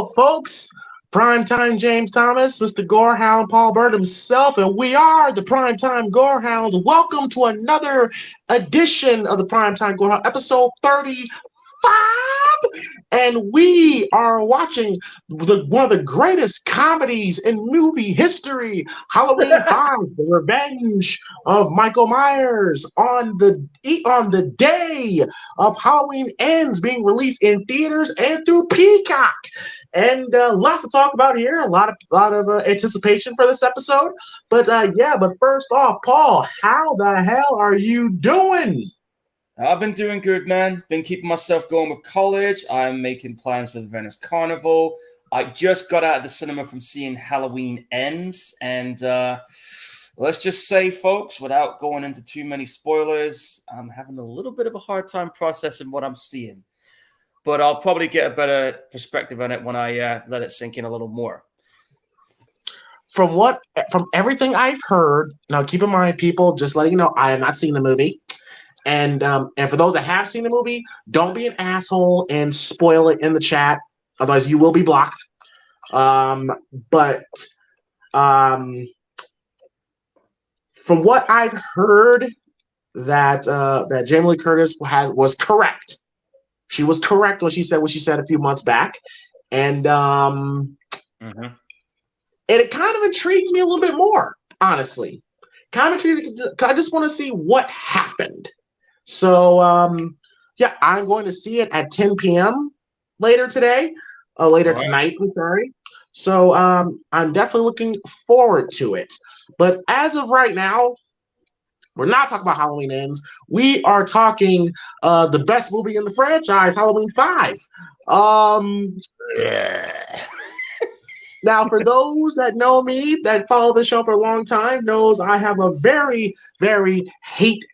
Hello, folks. Primetime James Thomas, Mr. Gorehound, Paul Bird himself, and we are the Primetime Gorehounds. Welcome to another edition of the Primetime Gorehound, episode 35. And we are watching one of the greatest comedies in movie history, Halloween 5, The Revenge of Michael Myers, on the day of Halloween Ends, being released in theaters and through Peacock. And lots to talk about here. A lot of anticipation for this episode. But first off, Paul, how the hell are you doing? I've been doing good, man. Been keeping myself going with college. I'm making plans for the Venice Carnival. I just got out of the cinema from seeing Halloween Ends. And let's just say, folks, without going into too many spoilers, I'm having a little bit of a hard time processing what I'm seeing. But I'll probably get a better perspective on it when I let it sink in a little more. From everything I've heard, now keep in mind, people, just letting you know, I have not seen the movie. And for those that have seen the movie, don't be an asshole and spoil it in the chat. Otherwise, you will be blocked. From what I've heard, that Jamie Lee Curtis was correct. She was correct when she said what she said a few months back, and and it kind of intrigues me a little bit more, honestly. Kind of intrigued. I just want to see what happened. So I'm going to see it at 10 p.m. later today. Tonight, I'm sorry. So I'm definitely looking forward to it. But as of right now, we're not talking about Halloween Ends. We are talking the best movie in the franchise, Halloween 5. Now, for those that know me, that follow the show for a long time, knows I have a very, very hate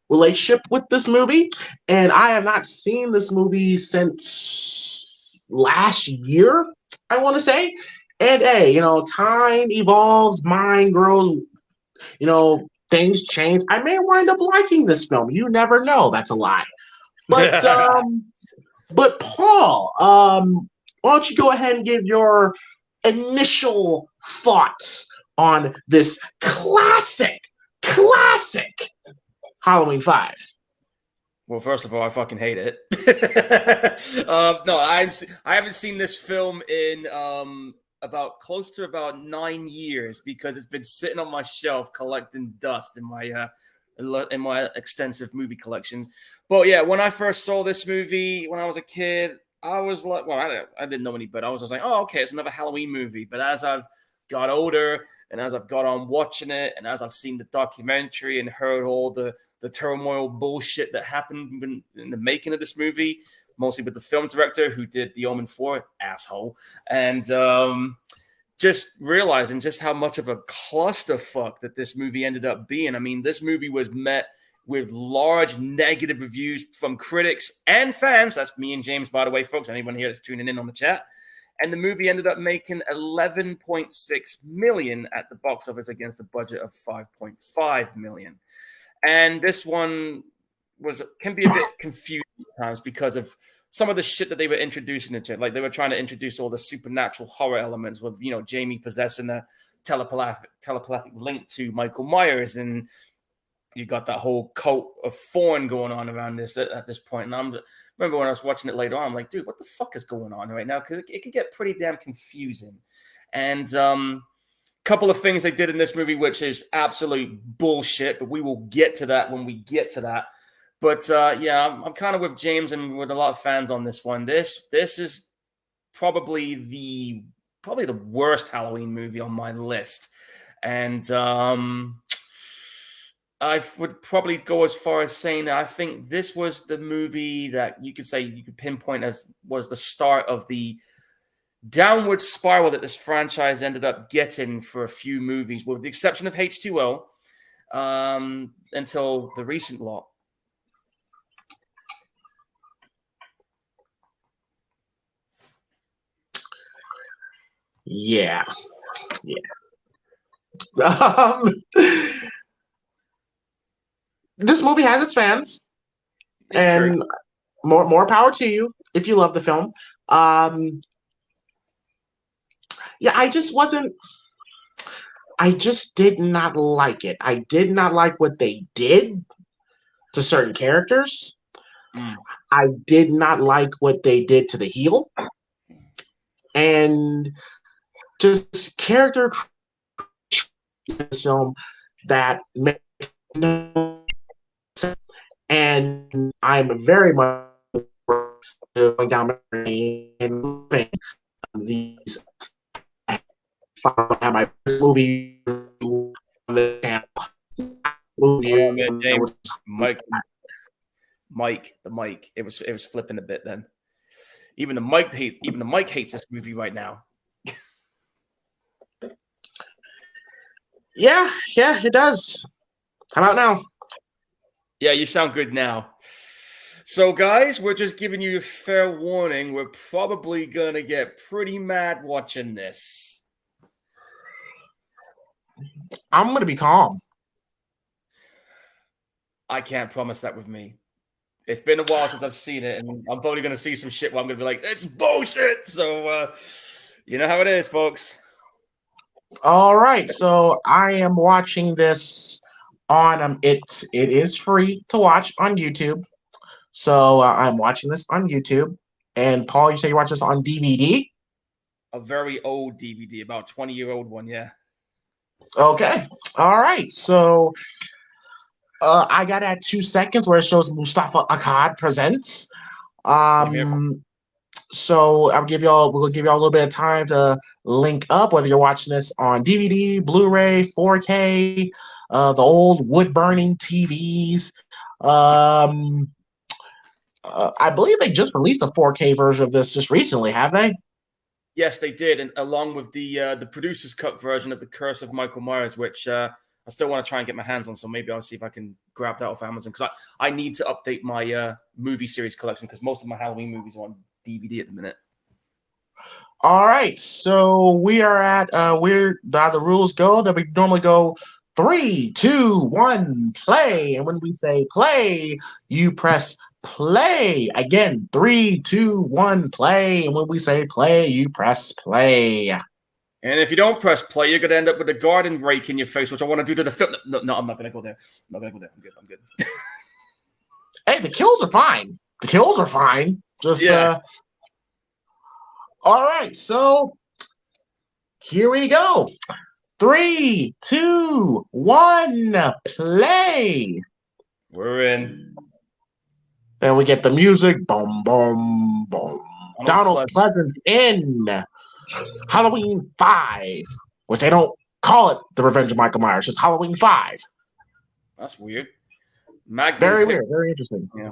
relationship with this movie. And I have not seen this movie since last year, I want to say. And hey, time evolves, mind grows, things change. I may wind up liking this film. You never know. That's a lie. But but Paul, why don't you go ahead and give your initial thoughts on this classic Halloween 5? Well, first of all, I fucking hate it. No, I haven't seen this film in close to about 9 years because it's been sitting on my shelf collecting dust in my extensive movie collections. But yeah, when I first saw this movie when I was a kid, I was like, well, I didn't know any better. I was just like, oh, okay, it's another Halloween movie. But as I've got older and as I've got on watching it and as I've seen the documentary and heard all the turmoil bullshit that happened in the making of this movie, mostly with the film director who did The Omen 4, asshole, and just realizing just how much of a clusterfuck that this movie ended up being. I mean, this movie was met with large negative reviews from critics and fans. That's me and James, by the way, folks. Anyone here that's tuning in on the chat. And the movie ended up making $11.6 million at the box office against a budget of $5.5 million. And this one can be a bit confusing at times because of some of the shit that they were introducing into it. Like they were trying to introduce all the supernatural horror elements with, Jamie possessing a telepathic link to Michael Myers. And you got that whole cult of Thorn going on around this at this point. And remember when I was watching it later on, I'm like, dude, what the fuck is going on right now? Because it can get pretty damn confusing. And couple of things they did in this movie, which is absolute bullshit, but we will get to that when we get to that. But I'm kind of with James and with a lot of fans on this one. This is probably the worst Halloween movie on my list. And I would probably go as far as saying that I think this was the movie that you could pinpoint as was the start of the downward spiral that this franchise ended up getting for a few movies, with the exception of H2O, until the recent lot. Yeah. This movie has its fans, and more power to you if you love the film. Yeah, I just wasn't. I just did not like it. I did not like what they did to certain characters. Mm. I did not like what they did to the heel, and just character in this film that made no sense. And I'm very much going down and loving these. I have my first movie on the channel. Oh man, Movie. James, Mike, the mic. It was flipping a bit then. Even the mic hates this movie right now. Yeah, it does. How about now? Yeah, you sound good now. So, guys, we're just giving you a fair warning. We're probably going to get pretty mad watching this. I'm going to be calm. I can't promise that with me. It's been a while since I've seen it, and I'm probably going to see some shit where I'm going to be like, it's bullshit! So, you know how it is, folks. All right, so I am watching this on it is free to watch on YouTube. So I'm watching this on YouTube. And Paul, you say you watch this on DVD? A very old DVD, about 20-year-old one, yeah. Okay. All right. So I got at 2 seconds where it shows Mustafa Akkad presents. So we'll give y'all a little bit of time to link up, whether you're watching this on DVD, Blu-ray, 4K, the old wood-burning TVs. I believe they just released a 4K version of this just recently, have they? Yes, they did, and along with the producer's cut version of The Curse of Michael Myers, which I still want to try and get my hands on, so maybe I'll see if I can grab that off Amazon, because I need to update my movie series collection, because most of my Halloween movies are on DVD at the minute. All right, so we are at the rules go that we normally go 3, 2, 1, play, and when we say play, you press play. Again, 3, 2, 1, play, and when we say play, you press play. And if you don't press play, you're going to end up with a garden rake in your face, which I want to do to the film. No, I'm not going to go there. I'm not going to go there. I'm good. Hey, the kills are fine. Just yeah. All right, so here we go. 3, 2, 1, play. We're in. Then we get the music. Boom, boom, boom. Donald Pleasance in Halloween 5, which they don't call it The Revenge of Michael Myers, just Halloween 5. That's weird. Very weird, very interesting. Yeah.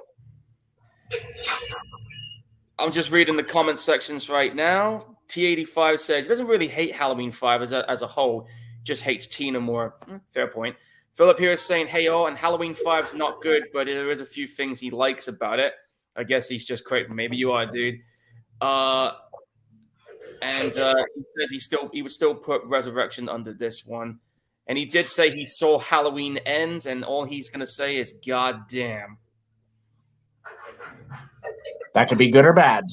I'm just reading the comment sections right now. T85 says he doesn't really hate Halloween 5 as a whole, just hates Tina more. Fair point. Philip here is saying, hey, and Halloween 5's not good, but there is a few things he likes about it. I guess he's just crazy. Maybe you are, dude. And he says he would still put Resurrection under this one. And he did say he saw Halloween Ends, and all he's going to say is, God damn. That could be good or bad.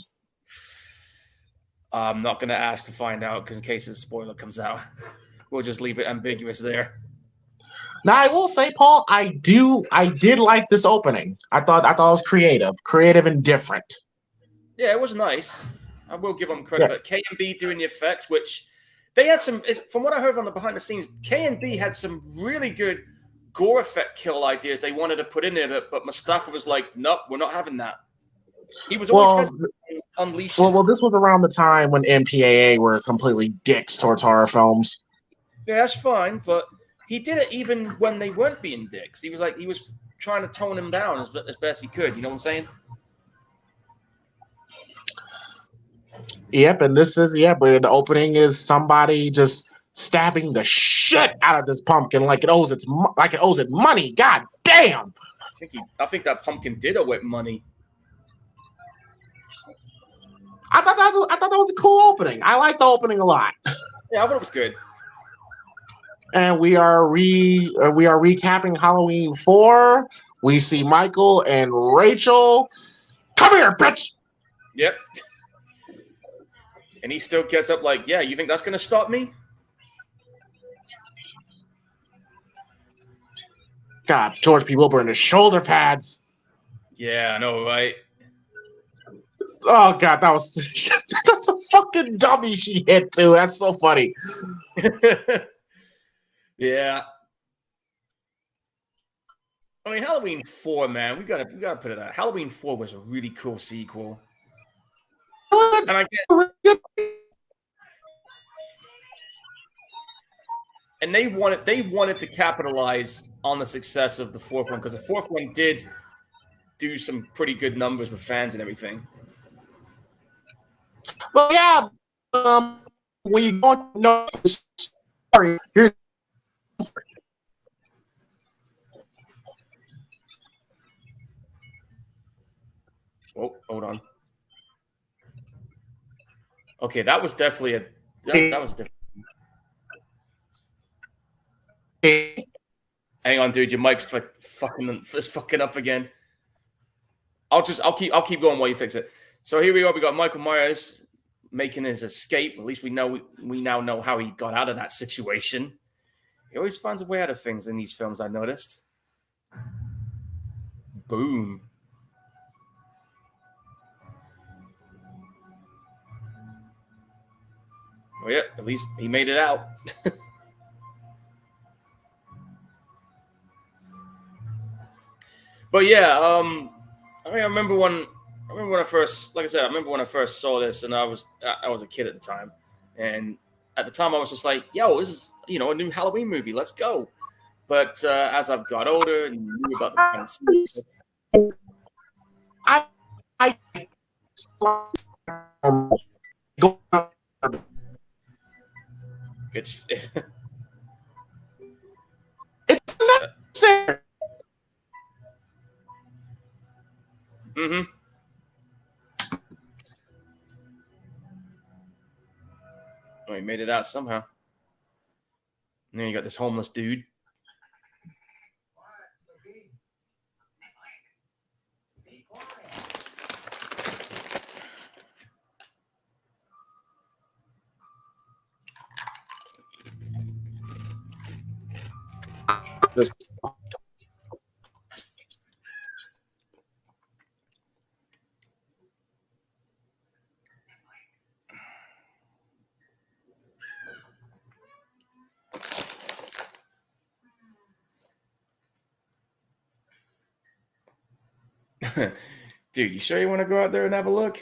I'm not going to ask to find out, because in case a spoiler comes out, we'll just leave it ambiguous there. Now, I will say, Paul, I did like this opening. I thought it was creative and different. Yeah, it was nice. I will give them credit for K&B doing the effects, which they had some, from what I heard on the behind the scenes, K&B had some really good gore effect kill ideas they wanted to put in there, but Mustafa was like, nope, we're not having that. He was always unleashing. Well, this was around the time when MPAA were completely dicks towards horror films. Yeah, that's fine, but he did it even when they weren't being dicks. He was trying to tone him down as best he could. You know what I'm saying? Yep, and this is but the opening is somebody just stabbing the shit out of this pumpkin like it owes it money. God damn! I think that pumpkin did owe it money. I thought that was a cool opening. I liked the opening a lot. Yeah, I thought it was good. And we are recapping Halloween 4. We see Michael and Rachel. Come here, bitch. Yep. And he still gets up like, yeah, you think that's going to stop me? God, George P. Wilbur and his shoulder pads. Yeah, I know, right? Oh, God, that's a fucking dummy she hit, too. That's so funny. Yeah. I mean, Halloween 4, man, we gotta put it out. Halloween 4 was a really cool sequel. And I get, and they wanted to capitalize on the success of the fourth one, because the fourth one did do some pretty good numbers with fans and everything. Well, yeah, when you don't know the story, you're Oh, hold on. Okay, that was definitely that was different. Hang on, dude. Your mic's fucking up again. I'll keep going while you fix it. So here we go. We got Michael Myers making his escape. At least we now know how he got out of that situation. He always finds a way out of things in these films, I noticed. Boom. Oh yeah, at least he made it out. But yeah, I mean, I remember when I first, like I said, I remember when I first saw this, and I was a kid at the time, and at the time I was just like, "Yo, this is a new Halloween movie. Let's go." But as I've got older and knew about the it's necessary. Mm-hmm. Oh, he made it out somehow. And then you got this homeless dude. Dude, you sure you want to go out there and have a look?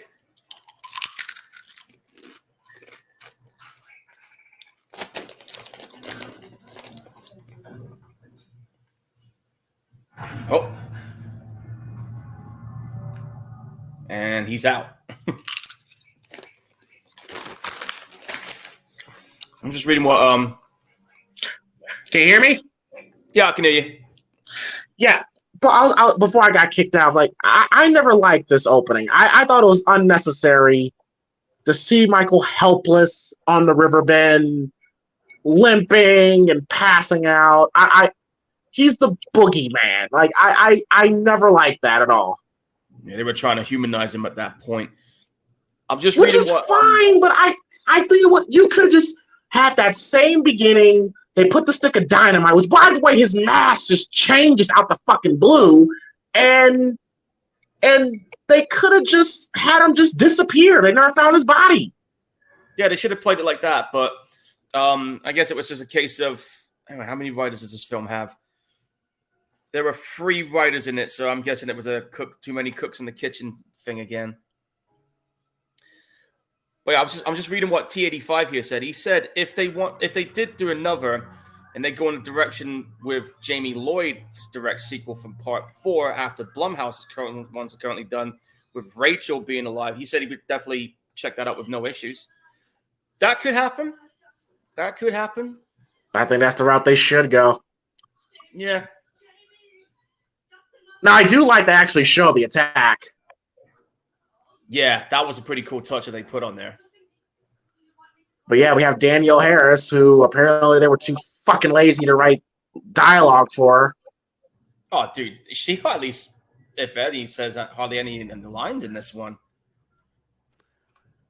Oh. And he's out. I'm just reading what Can you hear me? Yeah, I can hear you. Yeah. But before I got kicked out, like I never liked this opening. I thought it was unnecessary to see Michael helpless on the riverbend, limping and passing out. He's the boogeyman. Like I never liked that at all. Yeah, they were trying to humanize him at that point. I'm just Which reading is what fine, but I think what you could just have that same beginning. They put the stick of dynamite, which, by the way, his mask just changes out the fucking blue, and they could have just had him just disappear. They never found his body. Yeah, they should have played it like that, but I guess it was just a case of, I don't know, how many writers does this film have? There were 3 writers in it, so I'm guessing it was a too many cooks in the kitchen thing again. But yeah, I'm just reading what T85 here said. He said if they did do another, and they go in a direction with Jamie Lloyd's direct sequel from Part 4 after Blumhouse's ones are currently done, with Rachel being alive, he said he would definitely check that out with no issues. That could happen. That could happen. I think that's the route they should go. Yeah. Now, I do like to actually show the attack. Yeah, that was a pretty cool touch that they put on there. But yeah, we have Danielle Harris, who apparently they were too fucking lazy to write dialogue for. Oh, dude, she hardly, if any, says hardly any in the lines in this one.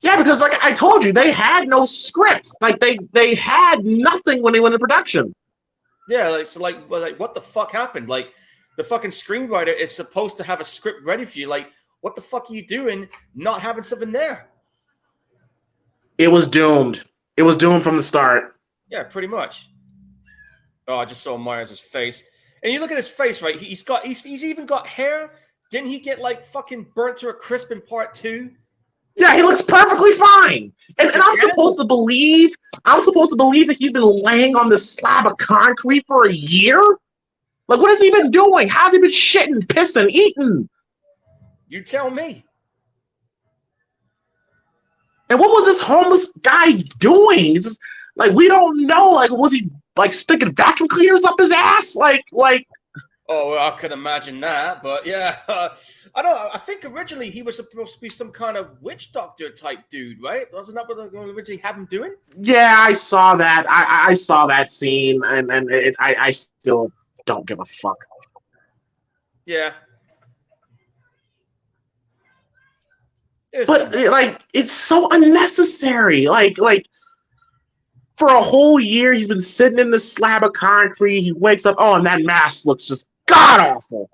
Yeah, because like I told you, they had no script. Like they had nothing when they went into production. Yeah, like what the fuck happened? Like the fucking screenwriter is supposed to have a script ready for you. Like, what the fuck are you doing not having something there? It was doomed. It was doomed from the start. Yeah, pretty much. Oh, I just saw Myers' face. And you look at his face, right? He's even got hair. Didn't he get like fucking burnt to a crisp in part 2? Yeah, he looks perfectly fine. And I'm supposed to believe that he's been laying on this slab of concrete for a year? Like, what has he been doing? How's he been shitting, pissing, eating? You tell me. And what was this homeless guy doing? It's just, like, we don't know. Like, was he like sticking vacuum cleaners up his ass? Like. Oh, well, I could imagine that, but yeah, I don't. I think originally he was supposed to be some kind of witch doctor type dude, right? Wasn't that what they originally had him doing? Yeah, I saw that. I saw that scene, and I still don't give a fuck. Yeah. But like, it's so unnecessary. Like for a whole year, he's been sitting in this slab of concrete. He wakes up, oh, and that mask looks just god awful.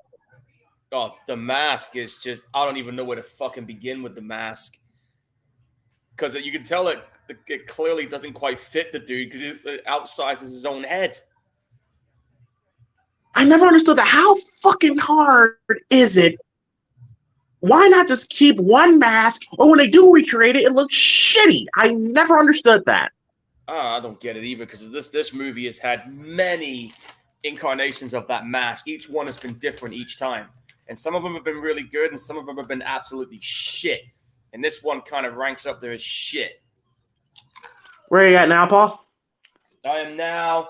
Oh, the mask is just, I don't even know where to fucking begin with the mask. Because you can tell it clearly doesn't quite fit the dude because it outsizes his own head. I never understood that. How fucking hard is it? Why not just keep one mask? Or when they do recreate it, it looks shitty. I never understood that. I don't get it either because this movie has had many incarnations of that mask. Each one has been different each time. And some of them have been really good and some of them have been absolutely shit. And this one kind of ranks up there as shit. Where are you at now, Paul? I am now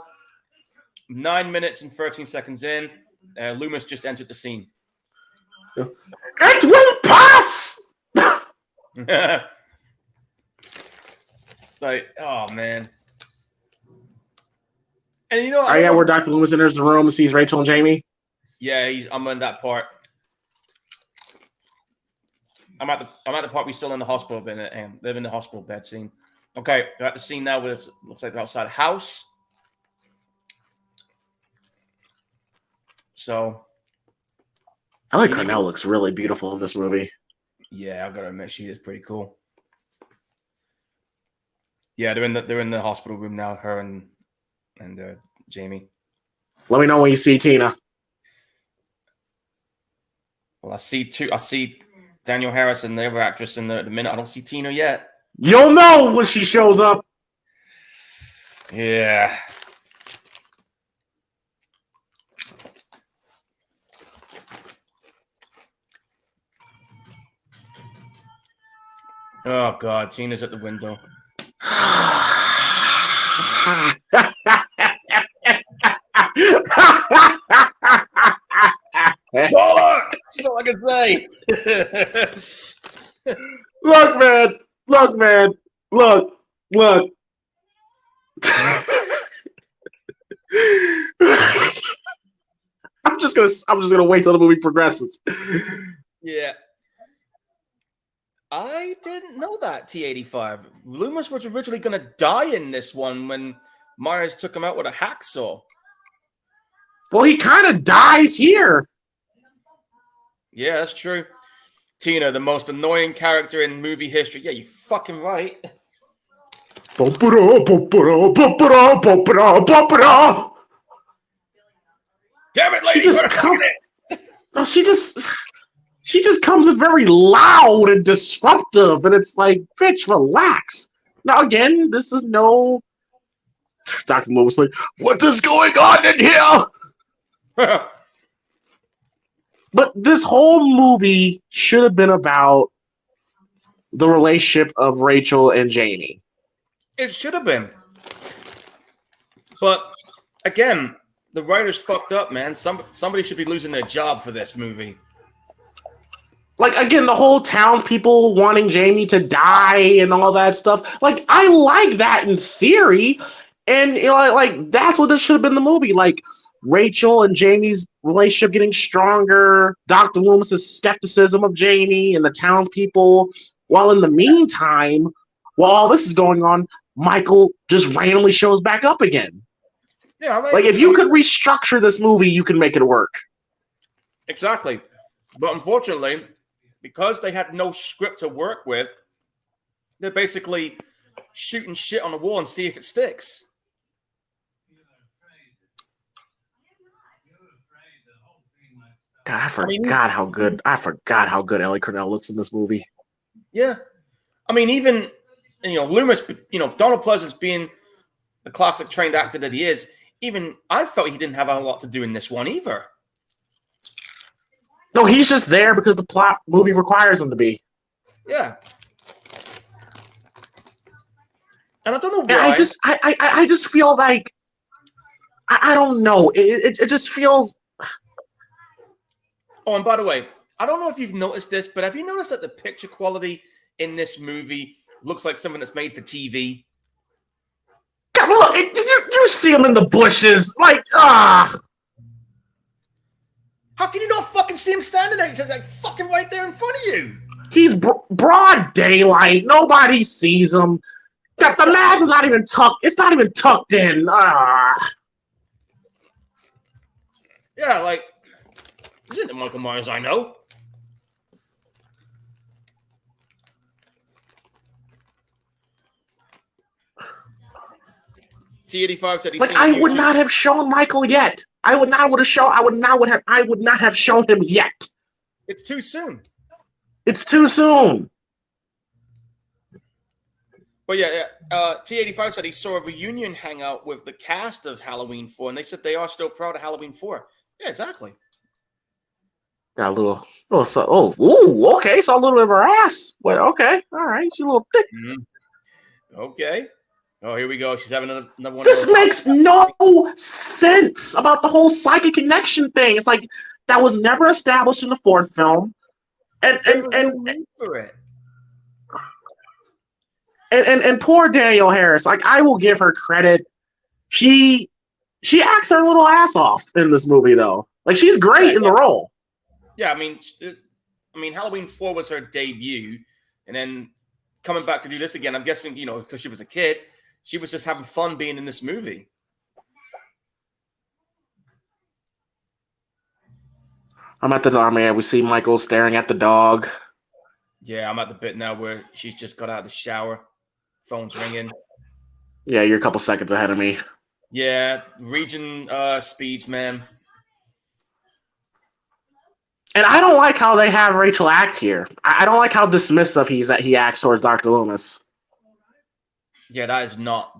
9 minutes and 13 seconds in. Loomis just entered the scene. It will pass! Like, oh, man. And you know, oh, yeah, where Dr. Loomis enters the room and sees Rachel and Jamie? Yeah, I'm in that part. I'm at the part we're still in the hospital bed and live in the hospital bed scene. Okay, we're at the scene now where it looks like they're outside a house. So I like Cornell looks really beautiful in this movie. Yeah, I've got to admit she is pretty cool. Yeah, they're in the hospital room now, her and Jamie. Let me know when you see Tina. Well, I see Danielle Harris and the other actress in the minute. I don't see Tina yet. You'll know when she shows up. Yeah. Oh God, Tina's at the window. That's all I can say. Look, man. I'm just gonna wait till the movie progresses. Yeah. I didn't know that, T85. Loomis was originally going to die in this one when Myers took him out with a hacksaw. Well, he kind of dies here. Yeah, that's true. Tina, the most annoying character in movie history. Yeah, you fucking right. Damn it, lady! She just comes in very loud and disruptive, and it's like, bitch, relax. Now, again, this is no... Dr. Loomis like, what is going on in here? But this whole movie should have been about the relationship of Rachel and Jamie. It should have been. But, again, the writers fucked up, man. Somebody should be losing their job for this movie. Like, again, the whole townspeople wanting Jamie to die and all that stuff. Like, I like that in theory. And, you know, like that's what this should have been the movie. Like, Rachel and Jamie's relationship getting stronger. Dr. Loomis's skepticism of Jamie and the townspeople While in the meantime, while all this is going on, Michael just randomly shows back up again. Yeah, like if you could restructure this movie, you can make it work. Exactly. But unfortunately, because they had no script to work with, they're basically shooting shit on the wall and see if it sticks. God, I forgot how good Ellie Cornell looks in this movie. Yeah. I mean, even, Loomis, Donald Pleasance being the classic trained actor that he is, even I felt he didn't have a lot to do in this one either. No, he's just there because the movie requires him to be. Yeah. And I don't know why. I just feel like I don't know. It just feels. Oh, and by the way, I don't know if you've noticed this, but have you noticed that the picture quality in this movie looks like something that's made for TV? God, look, you see him in the bushes, How can you not fucking see him standing there? He's like fucking right there in front of you. He's broad daylight. Nobody sees him. The mask is not even tucked. It's not even tucked in. Yeah, like, this isn't the Michael Myers I know. T85 said he's I would not have shown Michael yet. I would not have shown him yet. It's too soon. It's too soon. But yeah, T85 said he saw a reunion hangout with the cast of Halloween 4, and they said they are still proud of Halloween 4. Yeah, exactly. Got a little okay, saw a little bit of her ass. But okay, all right, she's a little thick. Mm-hmm. Okay. Oh, here we go. She's having another one. This makes no sense about the whole psychic connection thing. It's like that was never established in the fourth film, and poor Danielle Harris. Like, I will give her credit. She acts her little ass off in this movie, though. Like, she's great in the role. Yeah, I mean, Halloween 4 was her debut, and then coming back to do this again, I'm guessing, because she was a kid, she was just having fun being in this movie. I'm at the door, man. We see Michael staring at the dog. Yeah, I'm at the bit now where she's just got out of the shower. Phone's ringing. Yeah, you're a couple seconds ahead of me. Yeah, region speeds, man. And I don't like how they have Rachel act here. I don't like how dismissive he acts towards Dr. Loomis. Yeah, that is not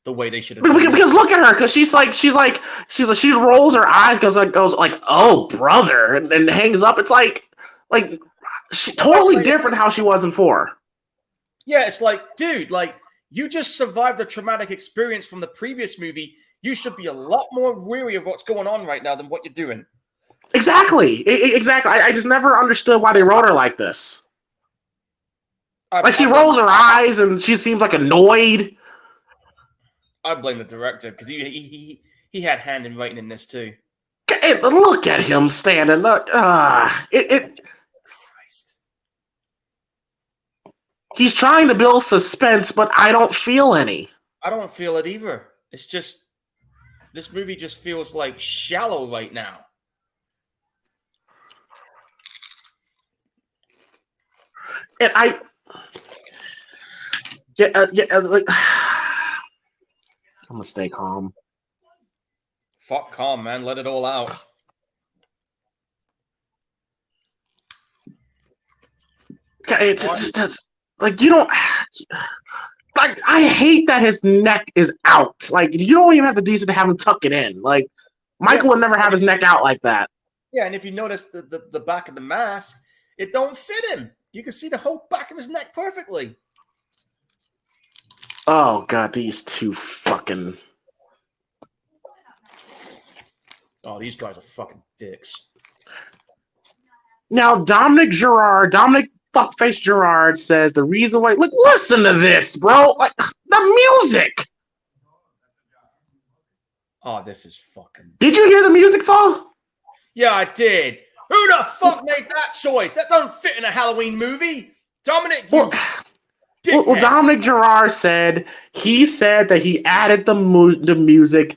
the way they should have done it. Because look at her, because she rolls her eyes goes like, oh brother, and hangs up. It's like she totally different how she was in 4. Yeah, it's like, dude, like, you just survived a traumatic experience from the previous movie. You should be a lot more weary of what's going on right now than what you're doing. Exactly. I just never understood why they wrote her like this. She rolls her eyes and she seems like annoyed. I blame the director because he had hand in writing in this too. Hey, look at him standing. Look, Christ. He's trying to build suspense, but I don't feel any. I don't feel it either. It's just this movie just feels like shallow right now. And I'm gonna stay calm. Fuck calm, man. Let it all out. It's like, you don't. Like, I hate that his neck is out. Like, you don't even have the decency to have him tuck it in. Like, Michael would never have his neck out like that. Yeah, and if you notice the back of the mask, it don't fit him. You can see the whole back of his neck perfectly. Oh, God, these two fucking... Oh, these guys are fucking dicks. Now, Dominic Fuckface Gerard says the reason why... Like, listen to this, bro. Like, the music. Oh, this is fucking... Did you hear the music, Paul? Yeah, I did. Who the fuck made that choice? That doesn't fit in a Halloween movie. Dominic, you well, Dominic Gerard said that he added the music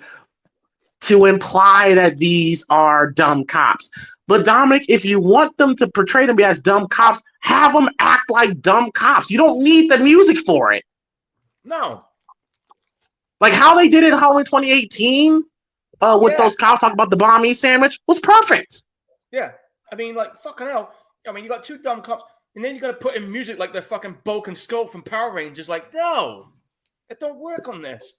to imply that these are dumb cops. But Dominic, if you want them to portray them as dumb cops, have them act like dumb cops. You don't need the music for it. No. Like how they did it in Halloween 2018 with those cops talking about the banh mi sandwich was perfect. Yeah. I mean, like, fucking hell. I mean, you got two dumb cops, and then you got to put in music like they're fucking Bulk and Skull from Power Rangers. Like, no. It don't work on this.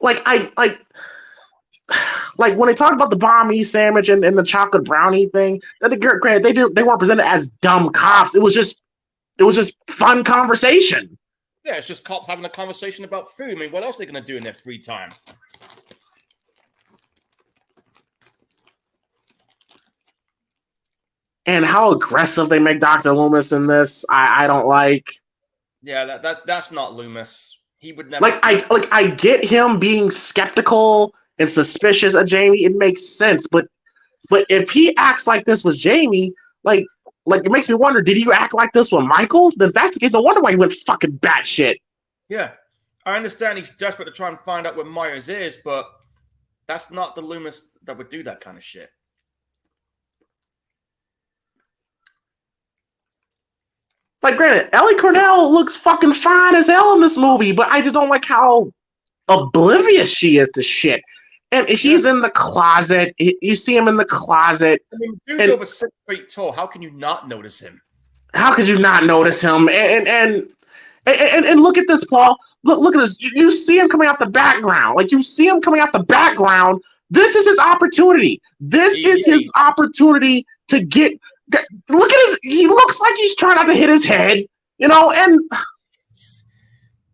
Like when they talked about the banh mi sandwich and the chocolate brownie thing, granted they weren't presented as dumb cops. It was just fun conversation. Yeah, it's just cops having a conversation about food. I mean, what else are they gonna do in their free time? And how aggressive they make Dr. Loomis in this, I don't like. Yeah, that's not Loomis. He would never. I get him being skeptical and suspicious of Jamie. It makes sense, but if he acts like this with Jamie, like it makes me wonder: did you act like this with Michael? Then if that's the case, no wonder why he went fucking batshit. Yeah, I understand he's desperate to try and find out where Myers is, but that's not the Loomis that would do that kind of shit. Like, granted, Ellie Cornell looks fucking fine as hell in this movie, but I just don't like how oblivious she is to shit. And he's in the closet. You see him in the closet. I mean, dude's over 6 feet tall. How can you not notice him? How could you not notice him? And look at this, Paul. Look at this. You see him coming out the background. Like, you see him coming out the background. This is his opportunity. This is his opportunity to get... Look at his... He looks like he's trying not to hit his head, you know, and...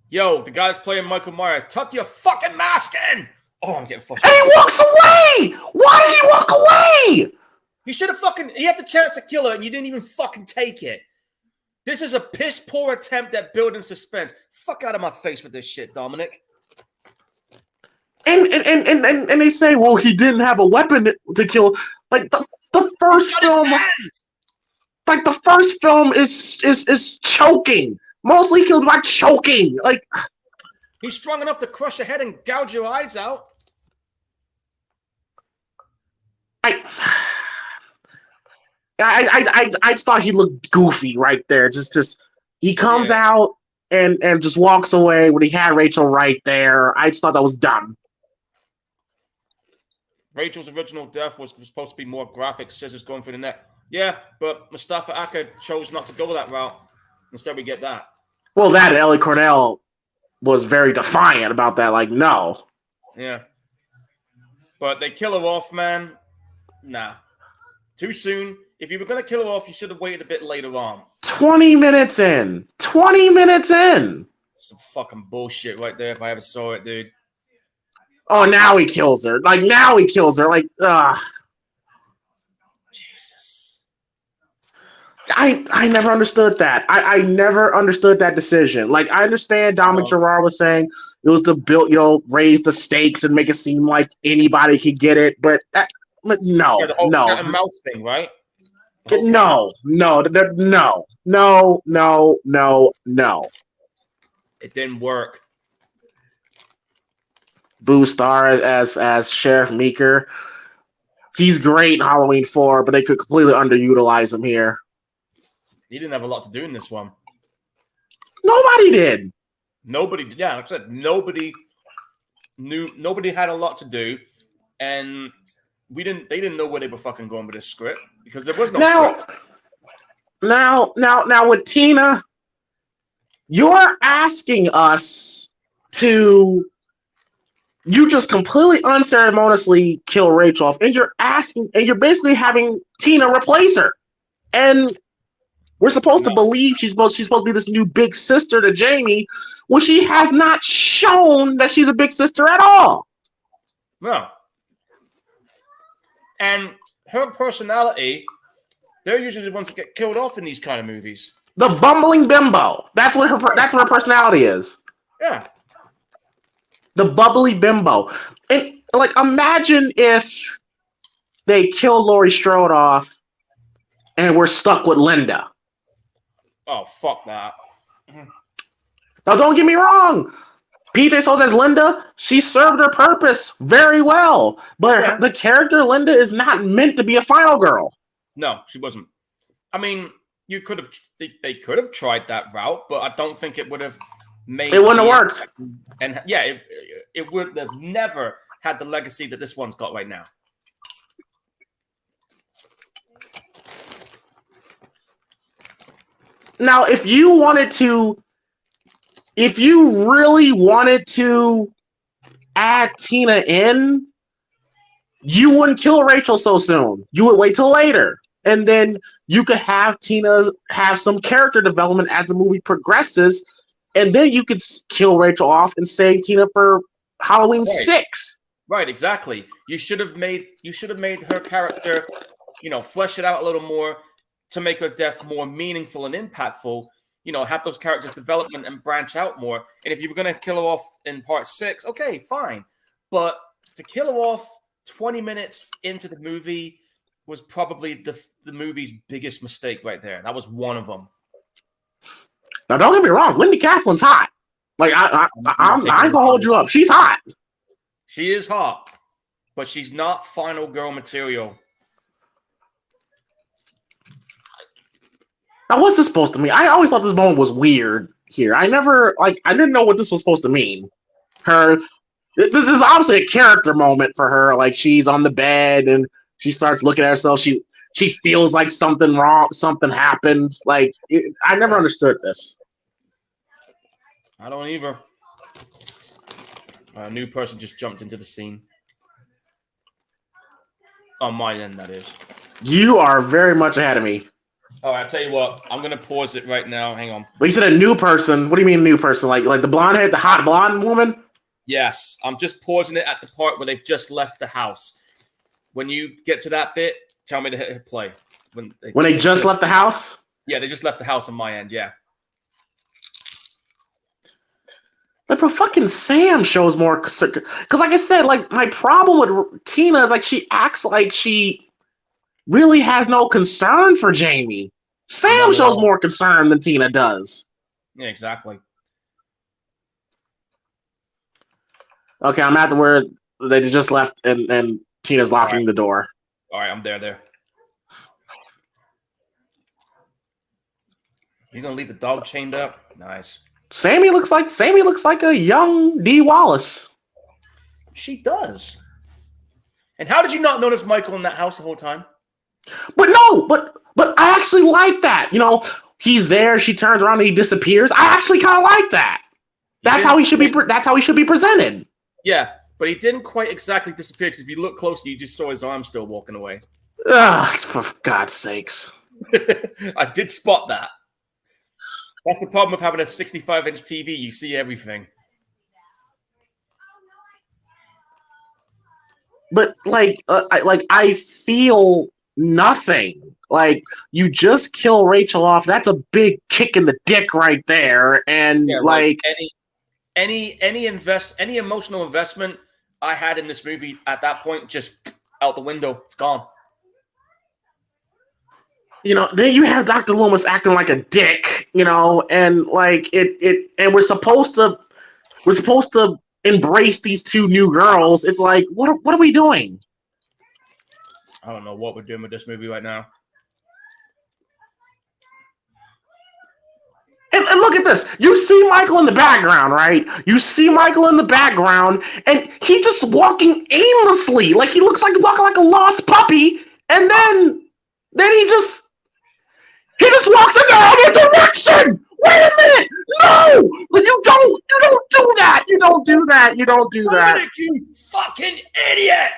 Yo, the guy's playing Michael Myers. Tuck your fucking mask in! Oh, I'm getting fucked. And he walks away! Why did he walk away? You should have fucking... He had the chance to kill her, and you didn't even fucking take it. This is a piss-poor attempt at building suspense. Fuck out of my face with this shit, Dominic. And they say, well, he didn't have a weapon to kill. Like, the first film... Like, the first film is choking. Mostly killed by choking. Like... He's strong enough to crush your head and gouge your eyes out. I just thought he looked goofy right there. Just he comes out and just walks away when he had Rachel right there. I just thought that was dumb. Rachel's original death was supposed to be more graphic, scissors going through the neck. Yeah, but Mustafa Akka chose not to go that route. Instead, we get that. Well, that Ellie Cornell was very defiant about that. Like, no. Yeah. But they kill her off, man. Nah. Too soon. If you were going to kill her off, you should have waited a bit later on. 20 minutes in. 20 minutes in. Some fucking bullshit right there if I ever saw it, dude. Oh, now he kills her. Like, now he kills her. Like, ugh. Jesus. I never understood that. I never understood that decision. Like, I understand Dominic Gerard was saying it was to build, raise the stakes and make it seem like anybody could get it, but no, yeah, the whole no. cat and mouse thing, right? No. It didn't work. Boo Star as Sheriff Meeker. He's great in Halloween 4, but they could completely underutilize him here. He didn't have a lot to do in this one. Nobody did. Nobody, yeah, like I said, nobody had a lot to do, and they didn't know where they were fucking going with this script because there was no script. Now with Tina, you're asking us to just completely unceremoniously kill Rachel off, and you're basically having Tina replace her. And we're supposed to believe she's supposed to be this new big sister to Jamie, when she has not shown that she's a big sister at all. No. And her personality, they're usually the ones that get killed off in these kind of movies. The bumbling bimbo. That's what her personality is. Yeah. The bubbly bimbo. And like, imagine if they kill Laurie Strode off, and we're stuck with Linda. Oh, fuck that. Now, don't get me wrong. PJ Souls as Linda, she served her purpose very well. But the character Linda is not meant to be a final girl. No, she wasn't. I mean, they could have tried that route, but I don't think it would have made. It wouldn't have worked. And yeah, it would have never had the legacy that this one's got right now. Now, if you really wanted to add Tina in, you wouldn't kill Rachel so soon. You would wait till later. And then you could have Tina have some character development as the movie progresses. And then you could kill Rachel off and save Tina for Halloween 6. Right, exactly. You should have made her character, flesh it out a little more to make her death more meaningful and impactful. Have those characters development and branch out more. And if you were going to kill her off in part 6, okay, fine. But to kill her off 20 minutes into the movie was probably the movie's biggest mistake right there. That was one of them. Now, don't get me wrong. Linda Kaplan's hot. Like, I ain't going to hold you up. She's hot. She is hot, but she's not final girl material. Now, what's this supposed to mean? I always thought this moment was weird here. I didn't know what this was supposed to mean. This is obviously a character moment for her. Like, she's on the bed and she starts looking at herself. She feels like something wrong, something happened. Like, I never understood this. I don't either. A new person just jumped into the scene. On my end, that is. You are very much ahead of me. All right, I'll tell you what. I'm going to pause it right now. Hang on. But you said a new person. What do you mean a new person? Like the blonde head, the hot blonde woman? Yes. I'm just pausing it at the part where they've just left the house. When you get to that bit, tell me to hit play. When they just left the house? Yeah, they just left the house on my end, yeah. Like, bro, fucking Sam shows more. Because, like I said, like, my problem with Tina is, like, she acts like she really has no concern for Jamie. Sam shows more concern than Tina does. Yeah, exactly. Okay, I'm at where they just left and Tina's locking the door. All right, I'm there. You gonna leave the dog chained up? Nice. Sammy looks like a young Dee Wallace. She does. And how did you not notice Michael in that house the whole time? But I actually like that. He's there. She turns around and he disappears. I actually kind of like that. That's how he should be. That's how he should be presented. Yeah, but he didn't quite exactly disappear because if you look closely, you just saw his arm still walking away. Ugh, for God's sakes! I did spot that. That's the problem with having a 65-inch TV. You see everything. But I feel nothing. Like, you just kill Rachel off. That's a big kick in the dick right there. And any emotional investment I had in this movie at that point, just out the window. It's gone. Then you have Dr. Loomis acting like a dick, and like and we're supposed to embrace these two new girls. It's like, what are we doing? I don't know what we're doing with this movie right now. And look at this. You see Michael in the background, right? You see Michael in the background, and he's just walking aimlessly. Like, he looks like walking like a lost puppy, and then he just walks in the other direction. Wait a minute! No! You don't do that! You don't do that! You fucking idiot!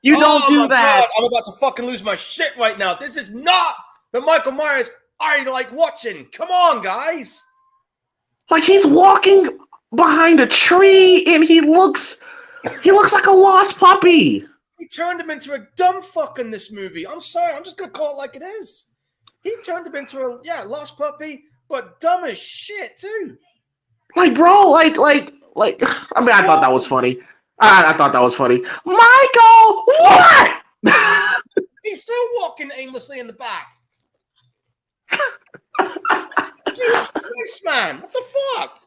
You don't do that! God, I'm about to fucking lose my shit right now. This is not the Michael Myers I like watching. Come on, guys. Like, he's walking behind a tree, and he looks like a lost puppy. He turned him into a dumb fuck in this movie. I'm sorry. I'm just gonna call it like it is. He turned him into a lost puppy, but dumb as shit too. Like, bro, I thought that was funny. I thought that was funny. Michael, what? seriously in the back. Jesus Christ, man! What the fuck?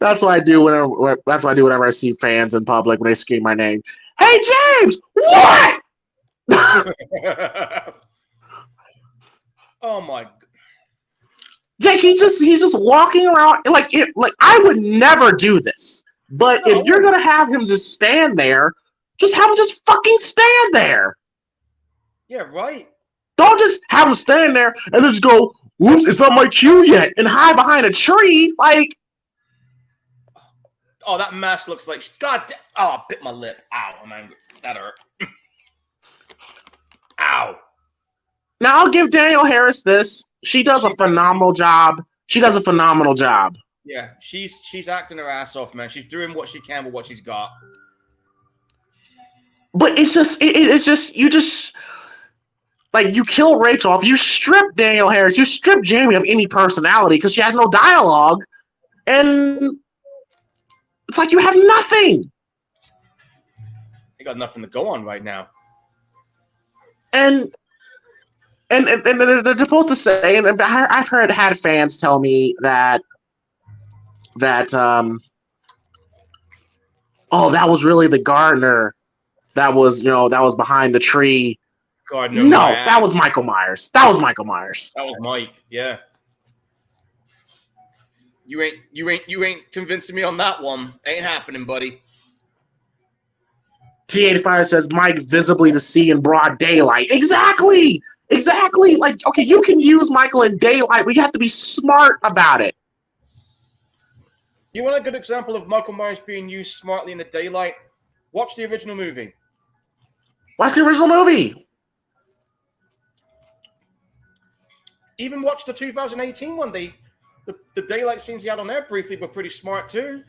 That's what I do whenever I see fans in public when they scream my name. Hey, James! What? Oh my God. Yeah, he's just walking around like I would never do this. But No, if you're gonna have him just stand there, just have him just fucking stand there. yeah, right. Don't just have him stand there and then just go, "Oops, it's not my cue yet," and hide behind a tree. Like, oh, that mask looks like God. Oh, I bit my lip. Ow, I'm angry. That hurt. Ow. now I'll give Danielle Harris this. She does a phenomenal job. She does a phenomenal job. Yeah, she's acting her ass off, man. She's doing what she can with what she's got. But it's just you just like you kill Rachel off. You strip Danielle Harris. You strip Jamie of any personality because she has no dialogue, and it's like you have nothing. They got nothing to go on right now. And they're supposed to say, and I've had fans tell me that oh, that was really the gardener that was behind the tree. Gardener. No, that was Michael Myers. That was Mike. Yeah. You ain't convincing me on that one. Ain't happening, buddy. T85 says Mike visibly to see in broad daylight. Exactly. Like, okay, you can use Michael in daylight, but you have to be smart about it. You want a good example of Michael Myers being used smartly in the daylight? Watch the original movie. What's the original movie? Even watch the 2018 one. The daylight scenes he had on there briefly were pretty smart too.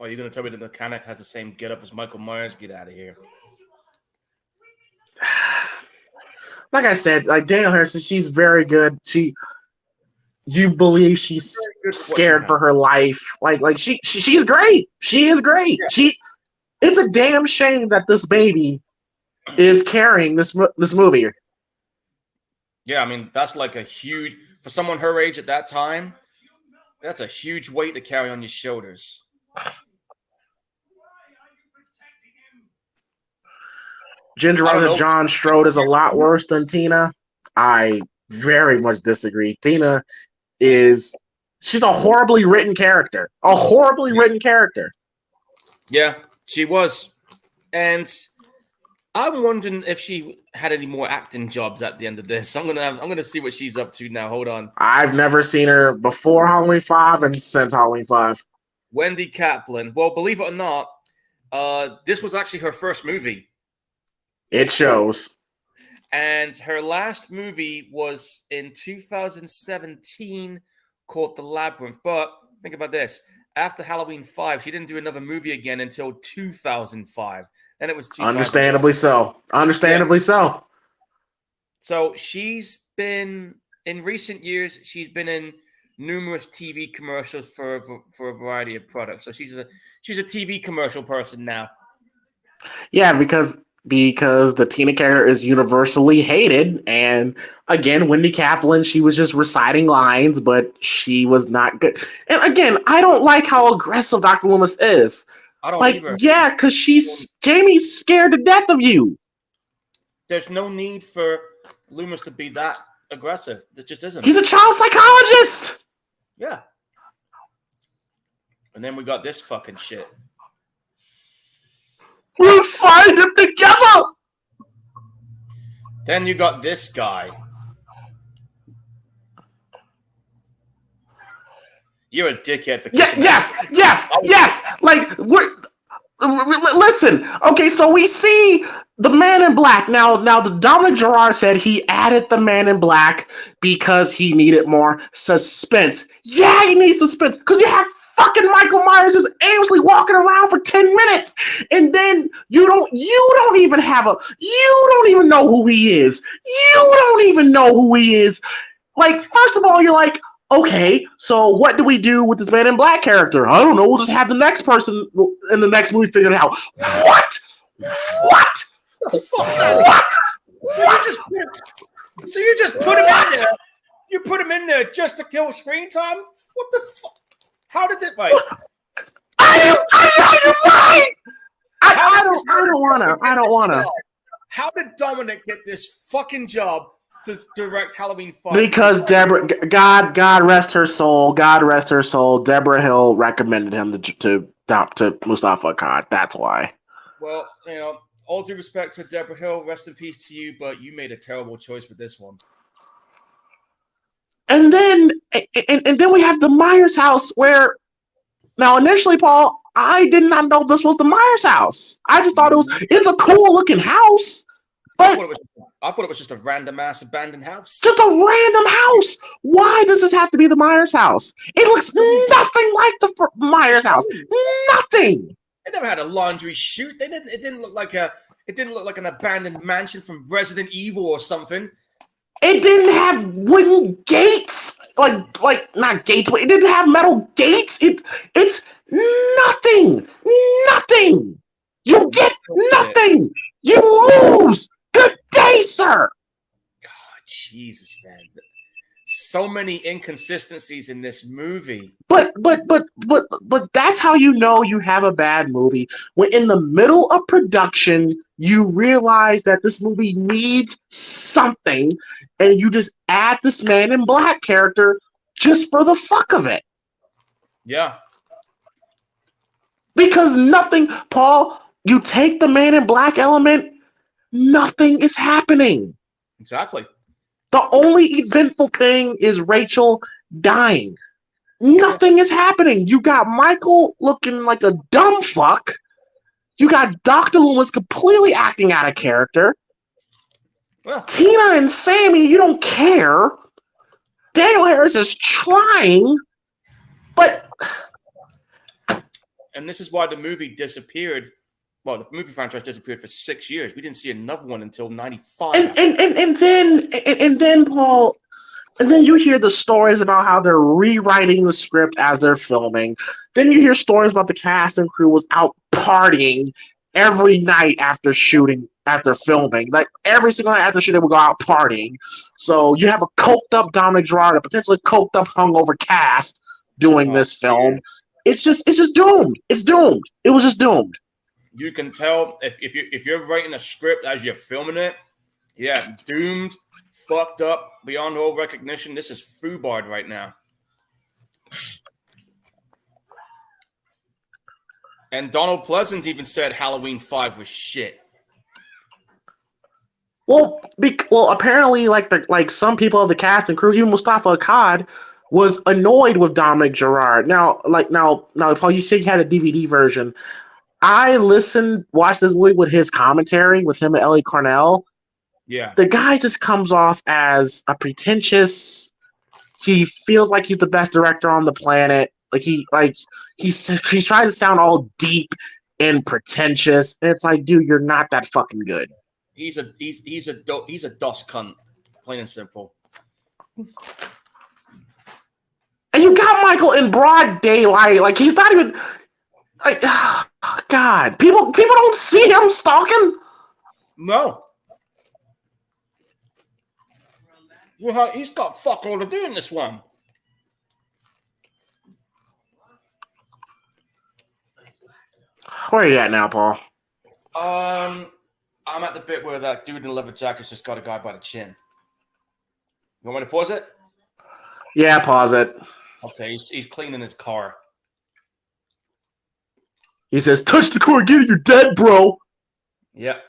Oh, you're going to tell me the mechanic has the same get up as Michael Myers? Get out of here. Like I said, like Danielle Harrison, she's very good. You believe she's scared for her life. Like she's great. She is great. Yeah. It's a damn shame that this baby is carrying this movie. Yeah, I mean, that's like a huge, for someone her age at that time, that's a huge weight to carry on your shoulders. Ginger Rogers, John Strode is a lot worse than Tina. I very much disagree. Tina she's a horribly written character. Yeah, she was. And I'm wondering if she had any more acting jobs at the end of this. I'm gonna see what she's up to now. Hold on. I've never seen her before Halloween 5 and since Halloween 5. Wendy Kaplan. Well, believe it or not, this was actually her first movie. It shows. And her last movie was in 2017 called The Labyrinth. But think about this. After Halloween 5, she didn't do another movie again until 2005. Then it was 2000. Understandably so. So she's been, in recent years, she's been in numerous TV commercials for a variety of products. So she's a TV commercial person now. Yeah, because the Tina character is universally hated. And again, Wendy Kaplan, she was just reciting lines, but she was not good. And again, I don't like how aggressive Dr. Loomis is. I don't either. Yeah, because Jamie's scared to death of you. There's no need for Loomis to be that aggressive. There just isn't. He's a child psychologist. Yeah. And then we got this fucking shit. We'll find him together. Then you got this guy. You're a dickhead for kicking yes. Like, listen. Okay, so we see the Man in Black. Now the Dominic Gerard said he added the Man in Black because he needed more suspense. Yeah, he needs suspense because you have fucking Michael Myers just aimlessly walking around for 10 minutes, and then you don't even know who he is. Like, first of all, you're like, Okay, so what do we do with this Man in Black character? I don't know. We'll just have the next person in the next movie figure it out. What? What? The fuck out of What? So you just put him in there. You put him in there just to kill screen time? What the fuck? How did it like? I don't wanna. How did Dominic get this fucking job to direct Halloween 5? Because Deborah, God rest her soul. God rest her soul. Deborah Hill recommended him to Mustafa Akkad. That's why. Well, all due respect to Deborah Hill, rest in peace to you, but you made a terrible choice with this one. And then we have the Myers house where, now initially, Paul, I did not know this was the Myers house. I just thought it's a cool looking house. But I thought it was just a random ass abandoned house. Just a random house. Why does this have to be the Myers house? It looks nothing like the Myers house. Nothing. It never had a laundry chute. It didn't look like an abandoned mansion from Resident Evil or something. It didn't have wooden gates, like not gates, but it didn't have metal gates. It's nothing. You get nothing. You lose. Good day, sir. God, Jesus, man. So many inconsistencies in this movie. But that's how you know you have a bad movie. When in the middle of production, you realize that this movie needs something, and you just add this Man in Black character just for the fuck of it. Yeah. Because nothing, Paul, you take the Man in Black element, nothing is happening. Exactly. The only eventful thing is Rachel dying. Nothing is happening. You got Michael looking like a dumb fuck. You got Dr. Loomis completely acting out of character. Well, Tina and Sammy, you don't care. Daniel Harris is trying, but... And this is why the movie disappeared. Well, the movie franchise disappeared for 6 years. We didn't see another one until 95. And then Paul, and then you hear the stories about how they're rewriting the script as they're filming. Then you hear stories about the cast and crew was out partying every night after filming. Like every single night after shooting, they would go out partying. So you have a coked up Dominic Gerard, a potentially coked up hungover cast doing this film. It's just doomed. It's doomed. It was just doomed. You can tell if you're writing a script as you're filming it, yeah, doomed, fucked up, beyond all recognition. This is foobarred right now. And Donald Pleasance even said Halloween 5 was shit. Well, apparently, like some people of the cast and crew, even Mustafa Akkad was annoyed with Dominic Gerard. Now, Paul, you said you had a DVD version. I watched this movie with his commentary with him and Ellie Cornell. Yeah. The guy just comes off as a pretentious. He feels like he's the best director on the planet. He's trying to sound all deep and pretentious, and it's like, dude, you're not that fucking good. He's a DOS cunt, plain and simple. And you got Michael in broad daylight. Like he's not even. Like, oh, God, people don't see him stalking. No. Well, he's got fuck all to do in this one. Where are you at now, Paul? I'm at the bit where that dude in the leather jacket's just got a guy by the chin. You want me to pause it? Yeah, pause it. Okay, he's cleaning his car. He says, touch the car, get it, you're dead, bro. Yep.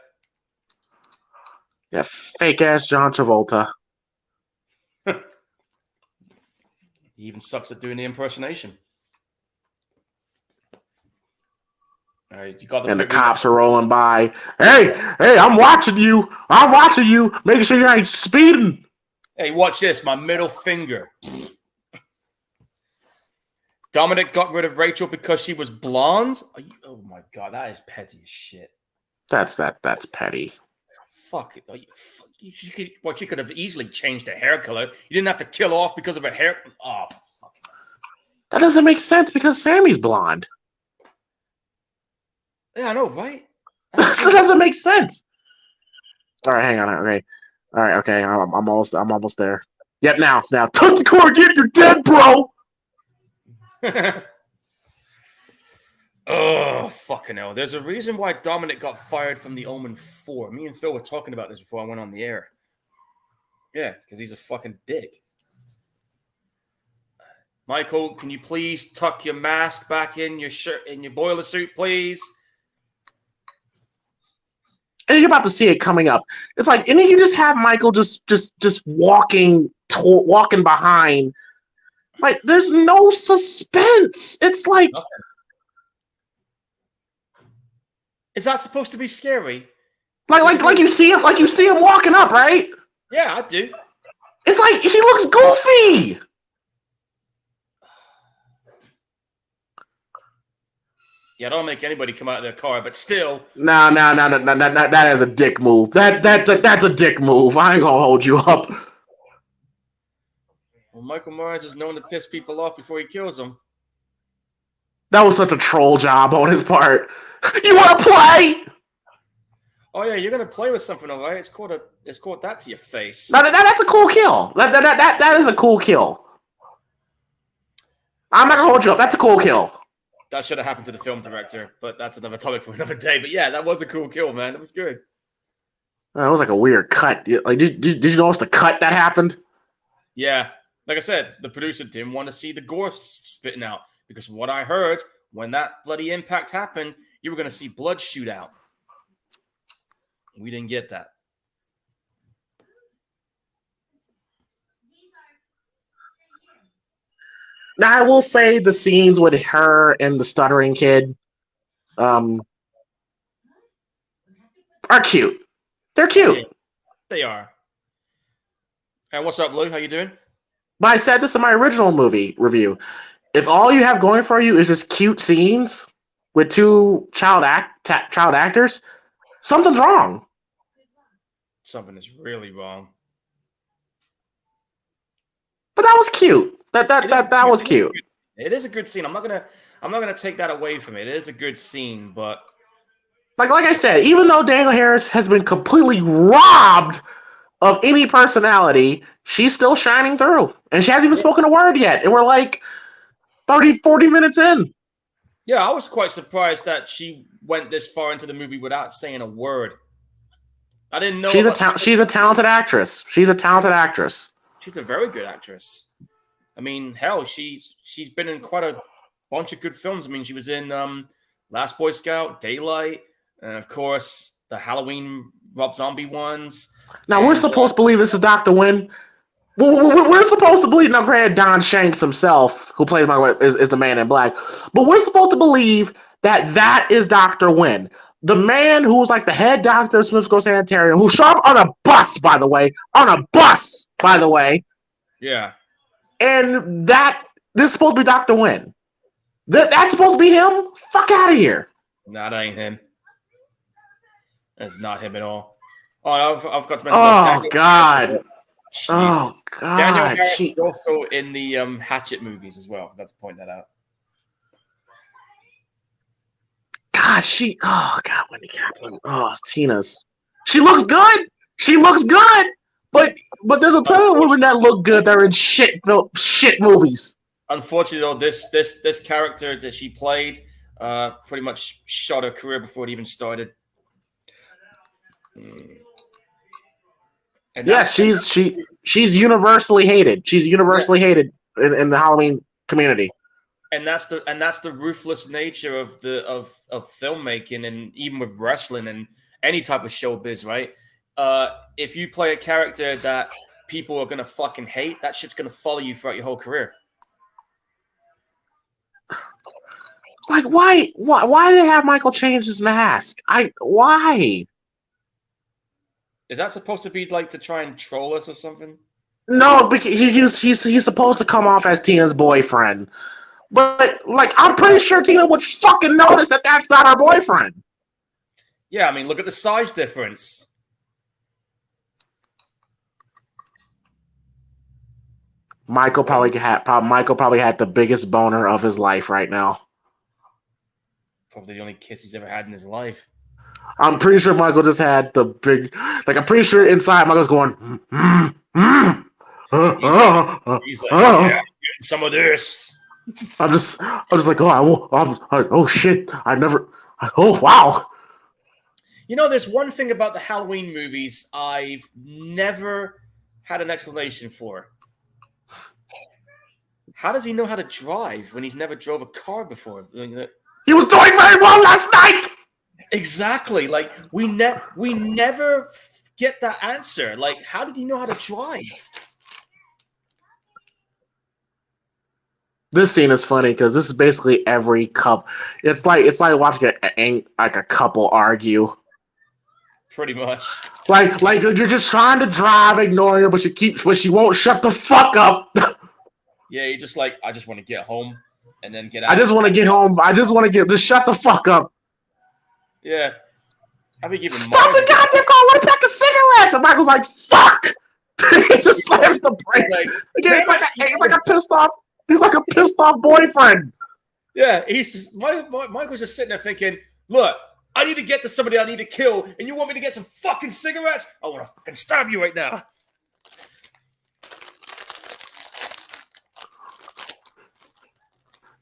Yeah, fake-ass John Travolta. He even sucks at doing the impersonation. All right, you got the. And the cops are rolling by. Hey, I'm watching you. Making sure you ain't speeding. Hey, watch this. My middle finger. Dominic got rid of Rachel because she was blonde? Oh my God, that is petty as shit. That's petty. fuck. She could have easily changed her hair color. You didn't have to kill off because of her hair. Oh, fuck. That doesn't make sense because Sammy's blonde. Yeah, I know, right? That doesn't make sense. All right, hang on. Okay, all right, okay. I'm almost there. Yep, now. Touch the core again. You're dead, bro. Oh, fucking hell. There's a reason why Dominic got fired from The Omen 4. Me and Phil were talking about this before I went on the air. Yeah, because he's a fucking dick. Michael, can you please tuck your mask back in your shirt, in your boiler suit, please? And you're about to see it coming up. It's like, and then you just have Michael just walking behind. Like, there's no suspense. It's like, Nothing. Is that supposed to be scary? Like you see him walking up, right? Yeah, I do. It's like he looks goofy. Yeah, don't make anybody come out of their car, but still. No, that is a dick move. That's a dick move. I ain't gonna hold you up. Well, Michael Myers is known to piss people off before he kills them. That was such a troll job on his part. You want to play? Oh yeah, you're gonna play with something, all right? It's called that to your face. No, that's a cool kill. That is a cool kill. I'm not gonna hold you up. That's a cool kill. That should have happened to the film director, but that's another topic for another day. But yeah, that was a cool kill, man. It was good. That was like a weird cut. Like, did you notice the cut that happened? Yeah, like I said, the producer didn't want to see the gore spitting out because from what I heard, when that bloody impact happened, you were going to see blood shoot out. We didn't get that. Now, I will say the scenes with her and the stuttering kid are cute. They're cute. Yeah, they are. Hey, what's up, Lou? How you doing? But I said this in my original movie review. If all you have going for you is just cute scenes with two child actors, something's wrong. Something is really wrong. But that was cute. That was cute. It is a good scene. I'm not gonna take that away from it. It is a good scene, but like I said, even though Daniel Harris has been completely robbed of any personality, she's still shining through. And she hasn't even spoken a word yet. And we're like 30, 40 minutes in. Yeah, I was quite surprised that she went this far into the movie without saying a word. I didn't know. She's a talented actress. She's a talented actress. She's a very good actress. I mean, hell, she's been in quite a bunch of good films. I mean, she was in Last Boy Scout, Daylight, and of course the Halloween Rob Zombie ones. Now we're supposed to believe this is Dr. Wynn. We're supposed to believe. Now, granted, Don Shanks himself, who plays is the Man in Black, but we're supposed to believe that is Dr. Wynn, the man who was like the head doctor of Smith's Grove Sanitarium, who showed up on a bus, by the way. Yeah. And this is supposed to be Dr. Wynn. That's supposed to be him? Fuck out of here. Nah, that ain't him. That's not him at all. Oh, I've got to mention. Oh, God. Oh, God. Daniel Harris is also in the Hatchet movies as well. I forgot to point that out. God, Wendy Kaplan. Oh, Tina's. She looks good. But there's a ton of women that look good that are in shit movies. Unfortunately, though, this character that she played pretty much shot her career before it even started. And yes, she's universally hated. She's universally hated in the Halloween community. And that's the ruthless nature of filmmaking, and even with wrestling and any type of showbiz, right? If you play a character that people are gonna fucking hate, that shit's gonna follow you throughout your whole career. Like, why did they have Michael change his mask? Why? Is that supposed to be like to try and troll us or something? No, because he's supposed to come off as Tina's boyfriend. But, like, I'm pretty sure Tina would fucking notice that that's not her boyfriend. Yeah, I mean, look at the size difference. Michael probably had the biggest boner of his life right now. Probably the only kiss he's ever had in his life. I'm pretty sure Michael just had the big, like, I'm pretty sure inside Michael's going, He's like, yeah, getting some of this. I'm just like, oh shit, oh wow. You know, there's one thing about the Halloween movies I've never had an explanation for. How does he know how to drive when he's never drove a car before? He was doing very well last night. Exactly. Like we never get that answer. Like, how did he know how to drive? This scene is funny because this is basically every couple. It's like watching a couple argue. Pretty much. Like you're just trying to drive, ignoring her, but she won't shut the fuck up. Yeah, you just like, I just want to get home and then get out. I just want to get home. Just shut the fuck up. Yeah. I think even stop the goddamn car. What a pack of cigarettes. And Michael's like, fuck. He just slams the brakes. He's like a pissed off. He's like a pissed off boyfriend. Yeah, Michael's just sitting there thinking, look, I need to get to somebody I need to kill, and you want me to get some fucking cigarettes? I want to fucking stab you right now.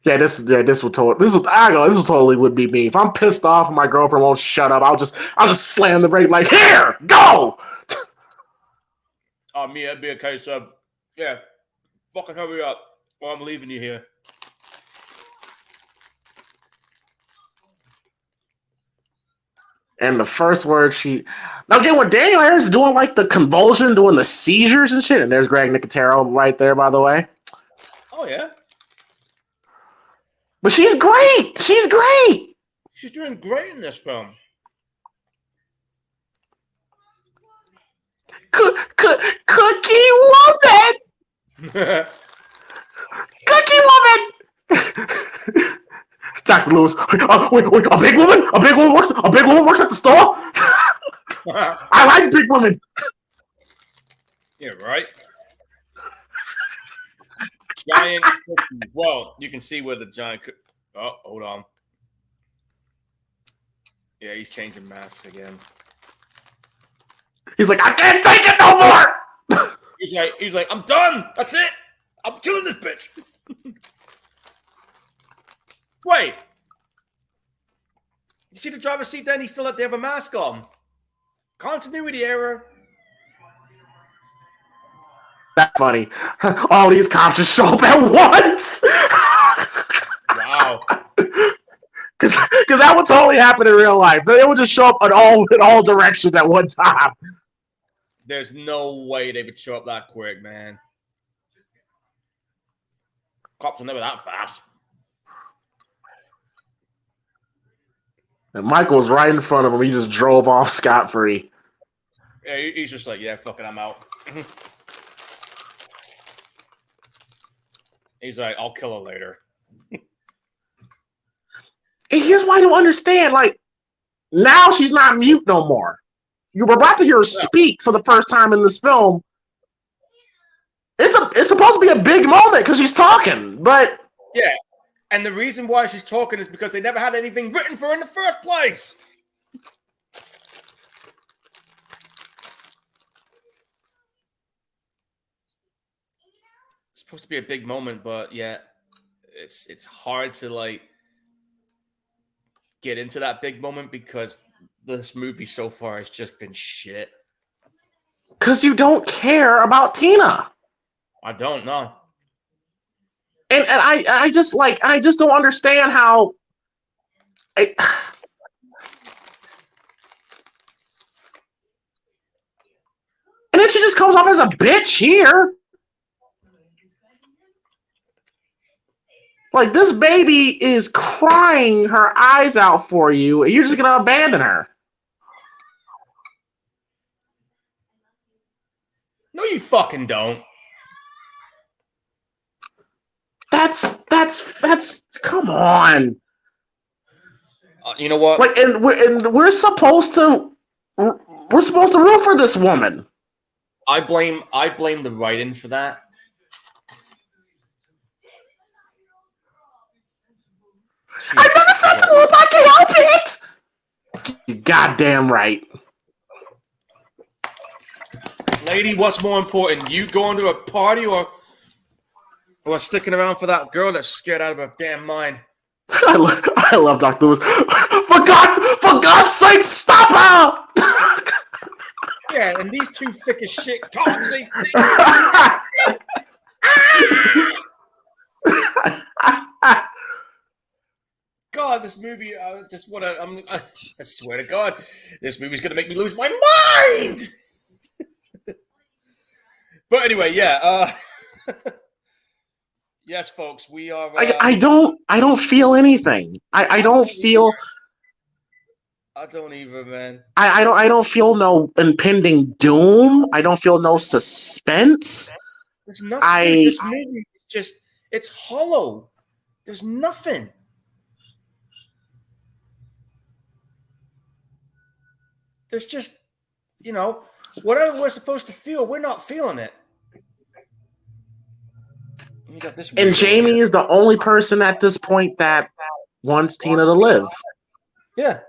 Yeah, this totally would be me. If I'm pissed off and my girlfriend won't shut up, I'll just slam the brake like, here, go. Oh, me, that'd be a case of, yeah, fucking hurry up, or I'm leaving you here. And the first word again, when Daniel Harris doing like the convulsion, doing the seizures and shit, and there's Greg Nicotero right there, by the way. Oh yeah. But she's great. She's great. She's doing great in this film. Cookie woman. Cookie woman. Dr. Lewis. Wait, a big woman? A big woman works at the store? I like big women. Yeah, right. Giant cookie. Well, you can see where the giant cookie. Oh, hold on. Yeah, he's changing masks again. He's like, I can't take it no more. He's like, I'm done. That's it. I'm killing this bitch. Wait. You see the driver's seat then? He still had to have a mask on. Continuity error. That's funny. All these cops just show up at once. Wow. Because that would totally happen in real life. They would just show up in all directions at one time. There's no way they would show up that quick, man. Cops are never that fast. And Michael was right in front of him. He just drove off scot-free. Yeah, he's just like, yeah, fuck it, I'm out. He's like, I'll kill her later. And here's why I don't understand. Like, now she's not mute no more. You were about to hear her speak for the first time in this film. It's supposed to be a big moment because she's talking, but yeah. And the reason why she's talking is because they never had anything written for her in the first place. It's supposed to be a big moment, but yeah, it's hard to like get into that big moment because this movie so far has just been shit. Because you don't care about Tina. I don't know. And I just don't understand how. And then she just comes off as a bitch here. Like, this baby is crying her eyes out for you, and you're just gonna abandon her. No, you fucking don't. That's come on. You know what? Like, and we're supposed to root for this woman. I blame the writing for that goddamn right. Lady, what's more important? You going to a party or sticking around for that girl that's scared out of her damn mind? I love Dr. Lewis. For God's sake, stop her! Yeah, and these two thick as shit cops, they God, this movie, I just want to, I swear to God, this movie's going to make me lose my mind! But anyway, yeah, yes, folks, we are... I don't feel anything. I don't feel... I don't either, man. I don't feel no impending doom. I don't feel no suspense. There's nothing. Dude, this movie is just, it's hollow. There's nothing. There's just, whatever we're supposed to feel, we're not feeling it. And Jamie is the only person at this point that wants Tina to live. Yeah.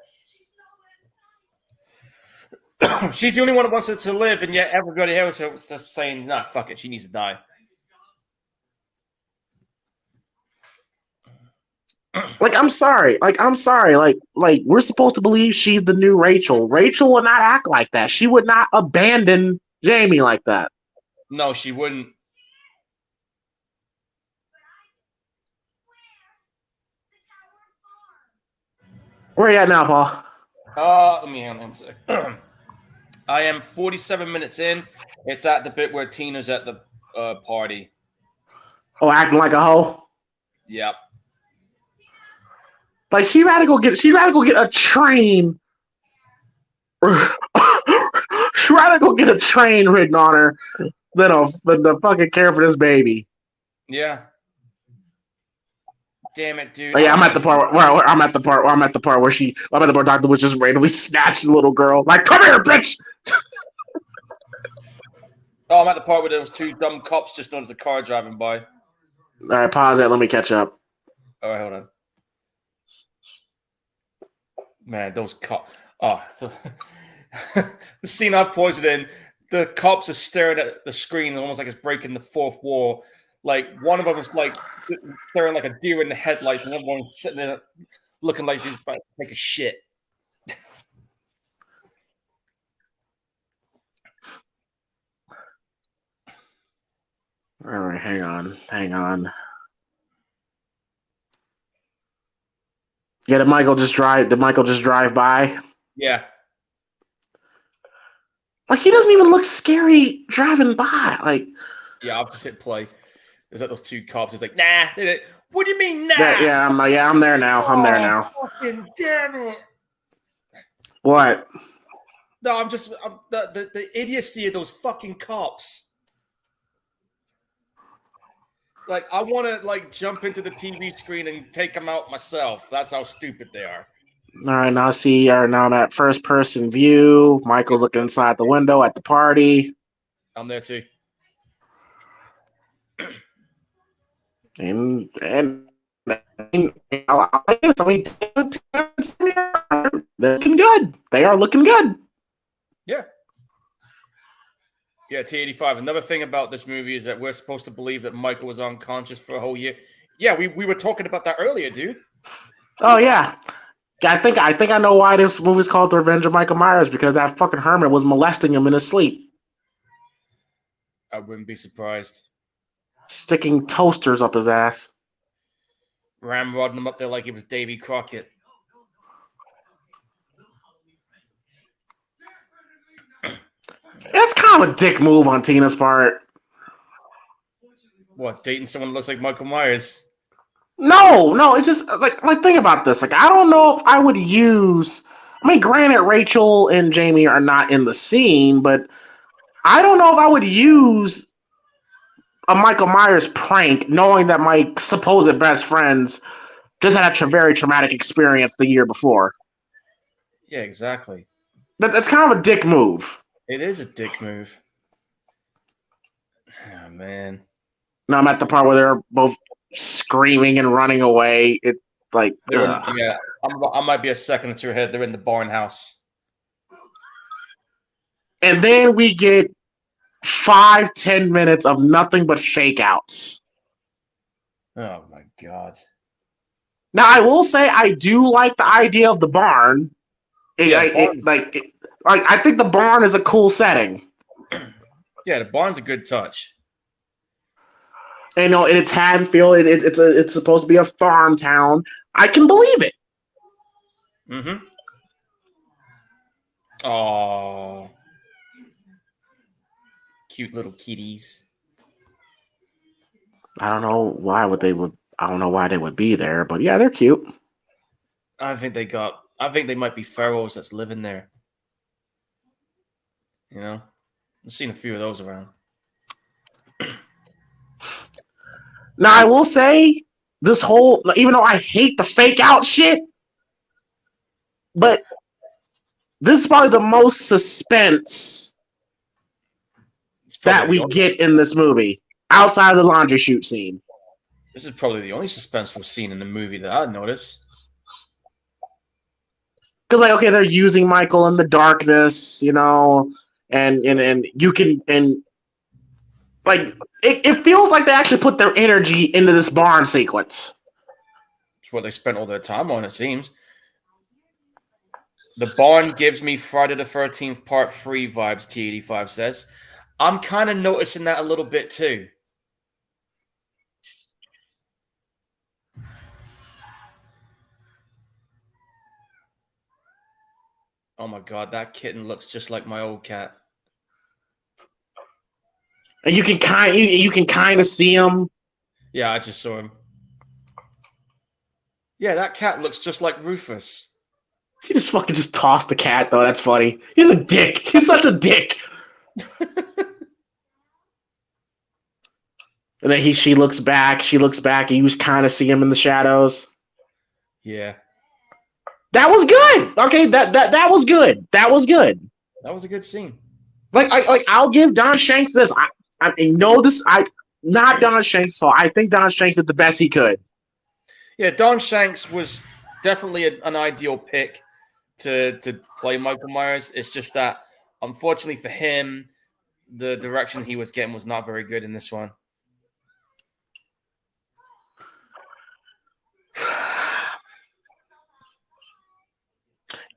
She's the only one that wants her to live, and yet everybody else is saying, nah, fuck it, she needs to die. Like, I'm sorry. Like, we're supposed to believe she's the new Rachel. Rachel would not act like that. She would not abandon Jamie like that. No, she wouldn't. Where you at now, Paul? Let me hang on a second. I am 47 minutes in. It's at the bit where Tina's at the party. Oh, acting like a hoe? Yep. Like, she'd rather go get a train. She'd rather go get a train ridden on her than the fucking care for this baby. Yeah. Damn it, dude. Oh, yeah, I'm at the part where Dr. Witch just randomly snatched the little girl. Like, come here, bitch! Oh, I'm at the part where there was two dumb cops just noticed a car driving by. All right, pause that. Let me catch up. All right, hold on. Man, those cops. Oh, the scene I paused in, the cops are staring at the screen almost like it's breaking the fourth wall. Like, one of them was like staring like a deer in the headlights, and everyone's sitting there looking like he's about to take a shit. All right, hang on. Yeah, did Michael just drive by? Yeah. Like, he doesn't even look scary driving by. Like, yeah, I'll just hit play. There's like those two cops. It's like, nah. What do you mean, nah? Yeah, I'm there now. I'm there now. Fucking damn it! What? No, I'm the idiocy of those fucking cops. Like, I want to like jump into the TV screen and take them out myself. That's how stupid they are. All right, now I'm at first person view. Michael's looking inside the window at the party. I'm there too. And they're looking good. They are looking good. Yeah. Yeah, T85. Another thing about this movie is that we're supposed to believe that Michael was unconscious for a whole year. Yeah, we were talking about that earlier, dude. Oh yeah. I think I know why this movie's called The Revenge of Michael Myers, because that fucking hermit was molesting him in his sleep. I wouldn't be surprised. Sticking toasters up his ass. Ramrodding him up there like he was Davy Crockett. That's kind of a dick move on Tina's part. What, dating someone who looks like Michael Myers? No, it's just like think about this. Like, I don't know if I would use. I mean, granted, Rachel and Jamie are not in the scene, but I don't know if I would use a Michael Myers prank, knowing that my supposed best friends just had a very traumatic experience the year before. Yeah, exactly. That's kind of a dick move. It is a dick move. Oh, man. Now I'm at the part where they're both screaming and running away. It's like, yeah, I might be a second or two ahead. They're in the barn house. and then we get 5-10 minutes of nothing but fake outs. Oh my god. Now I will say I do like the idea of the barn. I think the barn is a cool setting. Yeah, the barn's a good touch. And, it's Haddonfield. It's supposed to be a farm town. I can believe it. Mm-hmm. Oh, cute little kitties. I don't know why they would be there, but yeah, they're cute. I think they might be pharaohs that's living there. I've seen a few of those around. Now I will say even though I hate the fake out shit, but this is probably the most suspense that we get in this movie outside of the laundry chute scene. This is probably the only suspenseful scene in the movie that I'd notice. Because, they're using Michael in the darkness, and you can, it feels like they actually put their energy into this barn sequence. It's what they spent all their time on, it seems. The barn gives me Friday the 13th Part 3 vibes, T85 says. I'm kind of noticing that a little bit too. Oh my god, that kitten looks just like my old cat. And you can kind of see him. Yeah, I just saw him. Yeah, that cat looks just like Rufus. He just fucking tossed the cat, though. That's funny. He's a dick. He's such a dick. And then she looks back. And you just kind of see him in the shadows. Yeah. That was good. Okay, that was good. That was good. That was a good scene. I'll give Don Shanks this. Not Don Shanks' fault. I think Don Shanks did the best he could. Yeah, Don Shanks was definitely an ideal pick to play Michael Myers. It's just that, unfortunately for him, the direction he was getting was not very good in this one.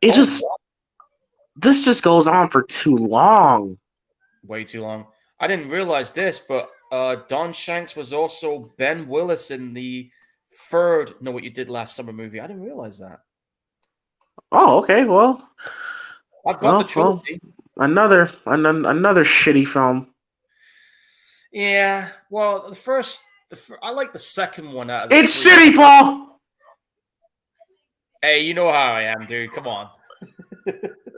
This just goes on for too long. Way too long. I didn't realize this, but Don Shanks was also Ben Willis in the third Know What You Did Last Summer movie. I didn't realize that. Oh, okay. Well, I've got the trilogy. Another shitty film. Yeah. Well, I like the second one out of It's shitty, Paul. Hey, you know how I am, dude. Come on.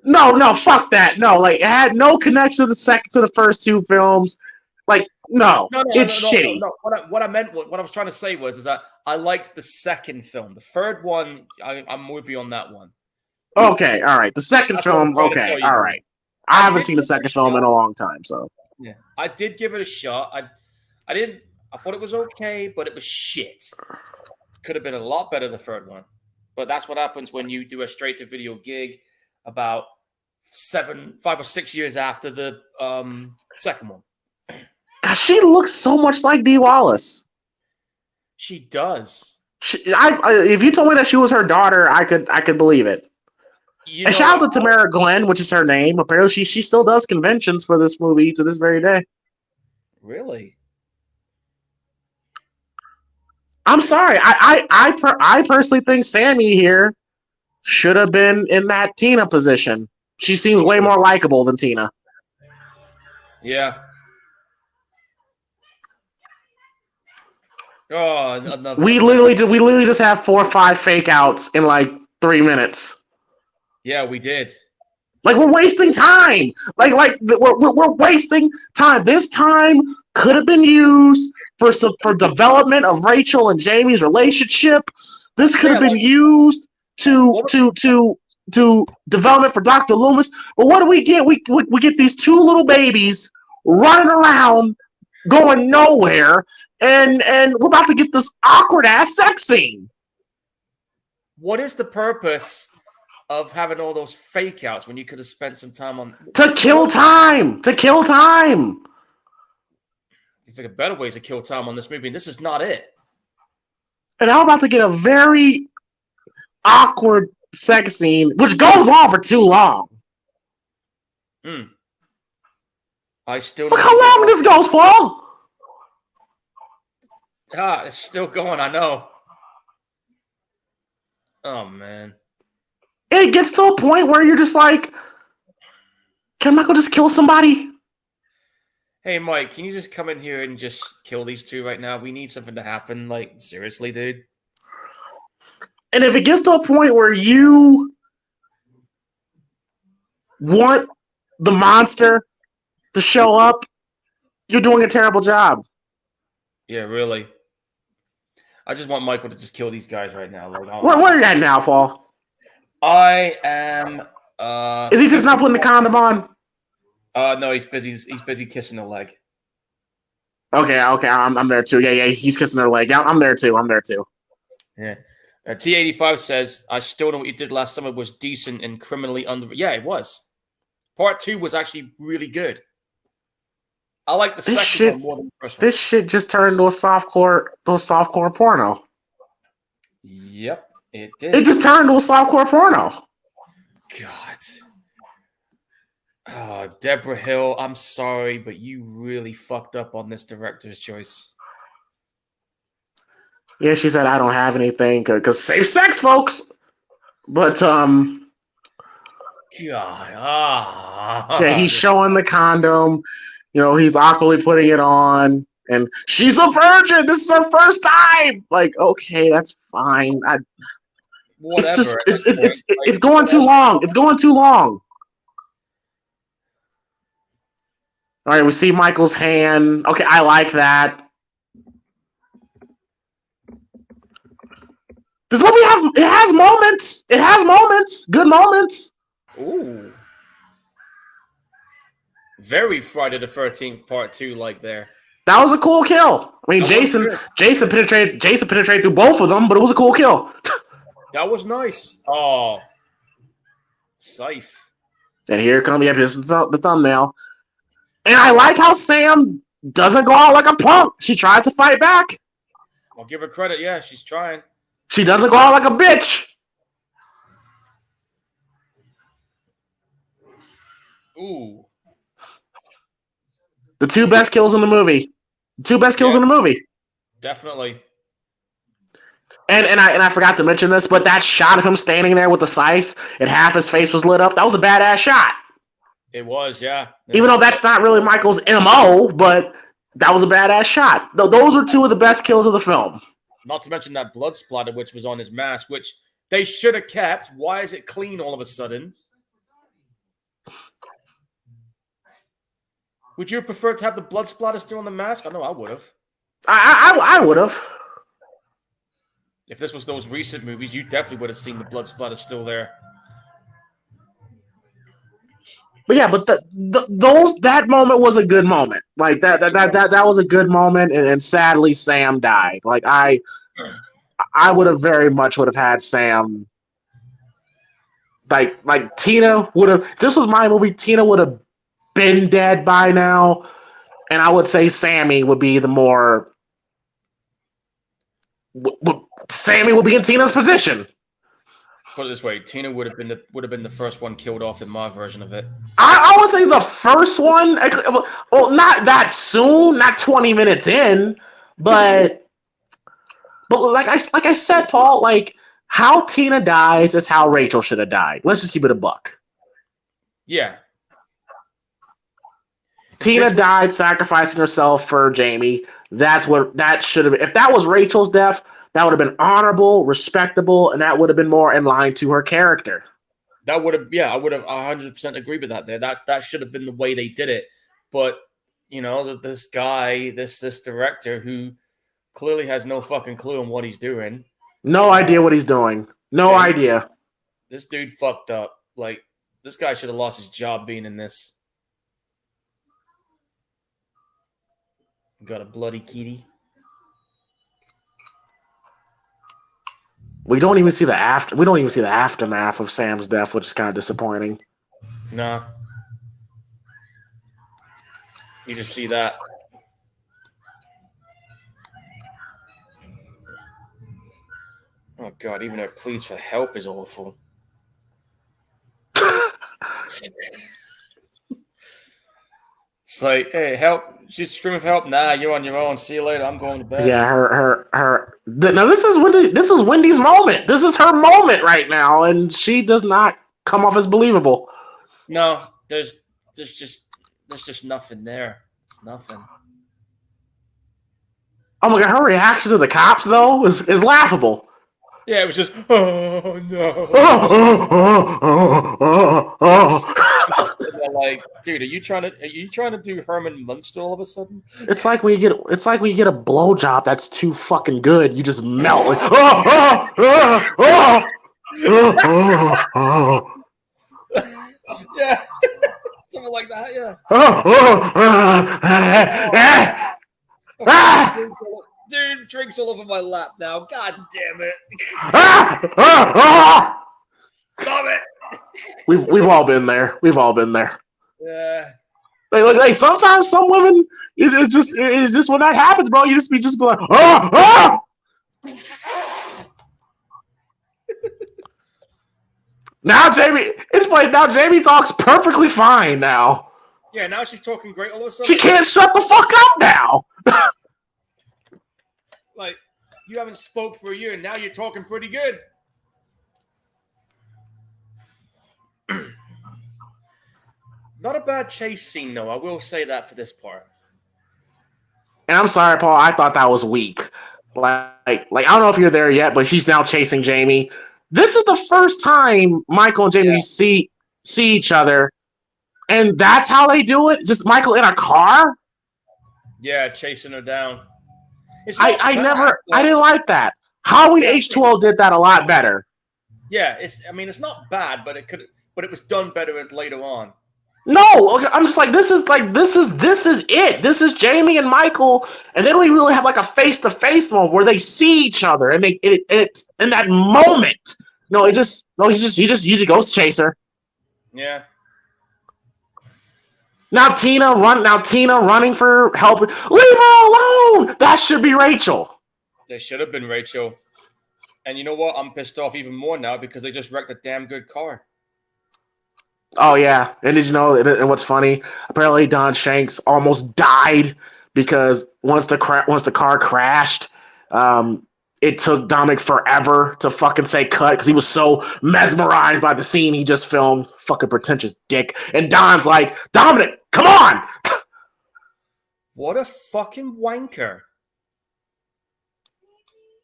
No, fuck that. No, it had no connection to the first two films. No, it's shitty. No. What I meant, what I was trying to say is that I liked the second film. The third one, I'm with you on that one. Okay, all right. The second film, okay, all right. I haven't seen the second film in a long time, so. Yeah, I did give it a shot. I thought it was okay, but it was shit. Could have been a lot better the third one. But that's what happens when you do a straight-to-video gig about 5 or 6 years after the second one. God, she looks so much like Dee Wallace. She does. If you told me that she was her daughter, I could believe it. And shout out to Tamara Glenn, which is her name. Apparently, she still does conventions for this movie to this very day. Really? I'm sorry. I personally think Sammy here should have been in that Tina position. She seems way more likable than Tina. Yeah. Oh, we literally just have 4 or 5 fake outs in 3 minutes. Yeah, we did. We're wasting time. We're wasting time. This time could have been used for development of Rachel and Jamie's relationship. This could have been used to development for Dr. Loomis. But what do we get? We get these 2 little babies running around, going nowhere, and we're about to get this awkward ass sex scene. What is the purpose of having all those fake outs when you could have spent some time on to kill time. To kill time. You think of better ways to kill time on this movie, and this is not it. And I'm about to get a very awkward sex scene, which goes on for too long. I still look how long this goes, Paul. It's still going. I know. Oh man. It gets to a point where you're just like, can Michael just kill somebody? Hey, Mike, can you just come in here and just kill these two right now? We need something to happen. Like, seriously, dude. And if it gets to a point where you want the monster to show up, you're doing a terrible job. Yeah, really. I just want Michael to just kill these guys right now. Like, where are you at now, Paul? I am. Is he just not putting the condom on? No, he's busy. He's busy kissing her leg. Okay, I'm there too. Yeah, he's kissing her leg. I'm there too. Yeah. T85 says, I still know what you did last summer was decent and criminally under. Yeah, it was. Part 2 was actually really good. I like the second one more than the first one. This shit just turned into a softcore porno. Yep, it did. It just turned into a softcore porno. God. Oh, Deborah Hill, I'm sorry, but you really fucked up on this director's choice. Yeah, she said, I don't have anything, because safe sex, folks. But, God. yeah, he's showing the condom. You know, he's awkwardly putting it on. And she's a virgin. This is her first time. Like, okay, that's fine. Whatever. It's going too long. It's going too long. All right, we see Michael's hand. Okay, I like that. This movie has moments. It has moments. Good moments. Ooh. Very Friday the 13th Part 2 like there. That was a cool kill. I mean, Jason penetrated through both of them, but it was a cool kill. That was nice. Oh. Safe. And here comes, this is the thumbnail. And I like how Sam doesn't go out like a punk. She tries to fight back. I'll give her credit. Yeah, she's trying. She doesn't go out like a bitch. Ooh. The two best kills in the movie. Definitely. And I forgot to mention this, but that shot of him standing there with the scythe and half his face was lit up, that was a badass shot. It was, yeah. Even though that's not really Michael's MO, but that was a badass shot. Those are two of the best kills of the film. Not to mention that blood splatter which was on his mask, which they should have kept. Why is it clean all of a sudden? Would you have preferred to have the blood splatter still on the mask? I know I would have. I would have. If this was those recent movies, you definitely would have seen the blood splatter still there. But yeah, but that moment was a good moment. Like that was a good moment, and sadly Sam died. Like I would have very much would have had Sam. Like Tina would have. If this was my movie, Tina would have been dead by now, and I would say Sammy would be the more. Sammy would be in Tina's position. Put it this way, Tina would have been the first one killed off in my version of it. I would say the first one. Well, not that soon, not 20 minutes in, but like I said, Paul, like how Tina dies is how Rachel should have died. Let's just keep it a buck. Yeah. Tina died sacrificing herself for Jamie. That should have been. If that was Rachel's death, that would have been honorable, respectable, and that would have been more in line to her character. That would have, I would have 100% agree with that there. That should have been the way they did it. But, you know, this guy, this director who clearly has no fucking clue on what he's doing. No idea what he's doing. No idea. This dude fucked up. Like, this guy should have lost his job being in this. Got a bloody kitty. We don't even see the aftermath of Sam's death, which is kind of disappointing. Nah. You just see that. Oh God! Even her pleas for help is awful. It's like, hey, help! She's screaming for help. Nah, you're on your own. See you later. I'm going to bed. Yeah, her. Now this is Wendy's moment. This is her moment right now, and she does not come off as believable. No, there's just nothing there. It's nothing. Oh my God, her reaction to the cops though is laughable. Yeah, it was just, oh no. Like, dude, are you trying to do Herman Munster all of a sudden? It's like when you get a blowjob that's too fucking good, you just melt. Like, yeah, something like that. Yeah. Dude, drinks all over my lap now. God damn it! Stop it! We've all been there. We've all been there. Yeah. Like sometimes some women, it's just when that happens, bro. You just be like, Now Jamie, now Jamie talks perfectly fine now. Yeah, now she's talking great all of a sudden. She can't shut the fuck up now. Like, you haven't spoke for a year, and now you're talking pretty good. Not a bad chase scene, though. I will say that for this part. And I'm sorry, Paul. I thought that was weak. Like I don't know if you're there yet, but she's now chasing Jamie. This is the first time Michael and Jamie see each other, and that's how they do it. Just Michael in a car. Yeah, chasing her down. I didn't like that. Halloween H2O did that a lot better. Yeah, it's not bad, but it was done better later on. No, I'm just like this is it. This is Jamie and Michael, and then we really have like a face-to-face moment where they see each other, and it's in that moment. He just goes chase her. Yeah. Now Tina running for help. Leave her alone. That should be Rachel. There should have been Rachel. And you know what? I'm pissed off even more now because they just wrecked a damn good car. Oh yeah, and did you know? And what's funny? Apparently, Don Shanks almost died because once the car crashed, it took Dominic forever to fucking say cut because he was so mesmerized by the scene he just filmed. Fucking pretentious dick. And Don's like, Dominic, come on! What a fucking wanker.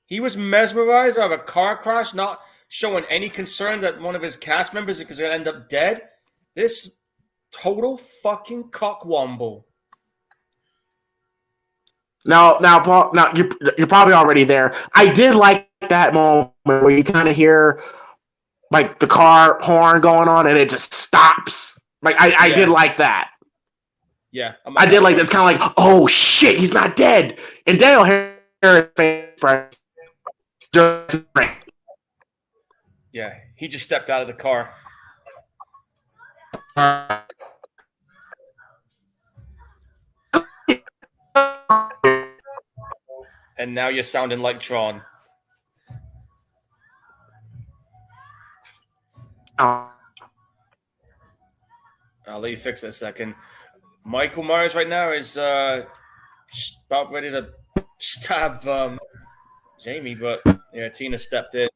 He was mesmerized out of a car crash, not showing any concern that one of his cast members is going to end up dead. This total fucking cockwomble. Now, Paul. Now you're probably already there. I did like that moment where you kind of hear like the car horn going on and it just stops. Like I did like that. Yeah, I did like that. It's kind of like, oh shit, he's not dead. And Daniel Harris. Yeah, he just stepped out of the car. And now you're sounding like Tron. I'll let you fix it a second. Michael Myers right now is about ready to stab Jamie, but yeah, Tina stepped in.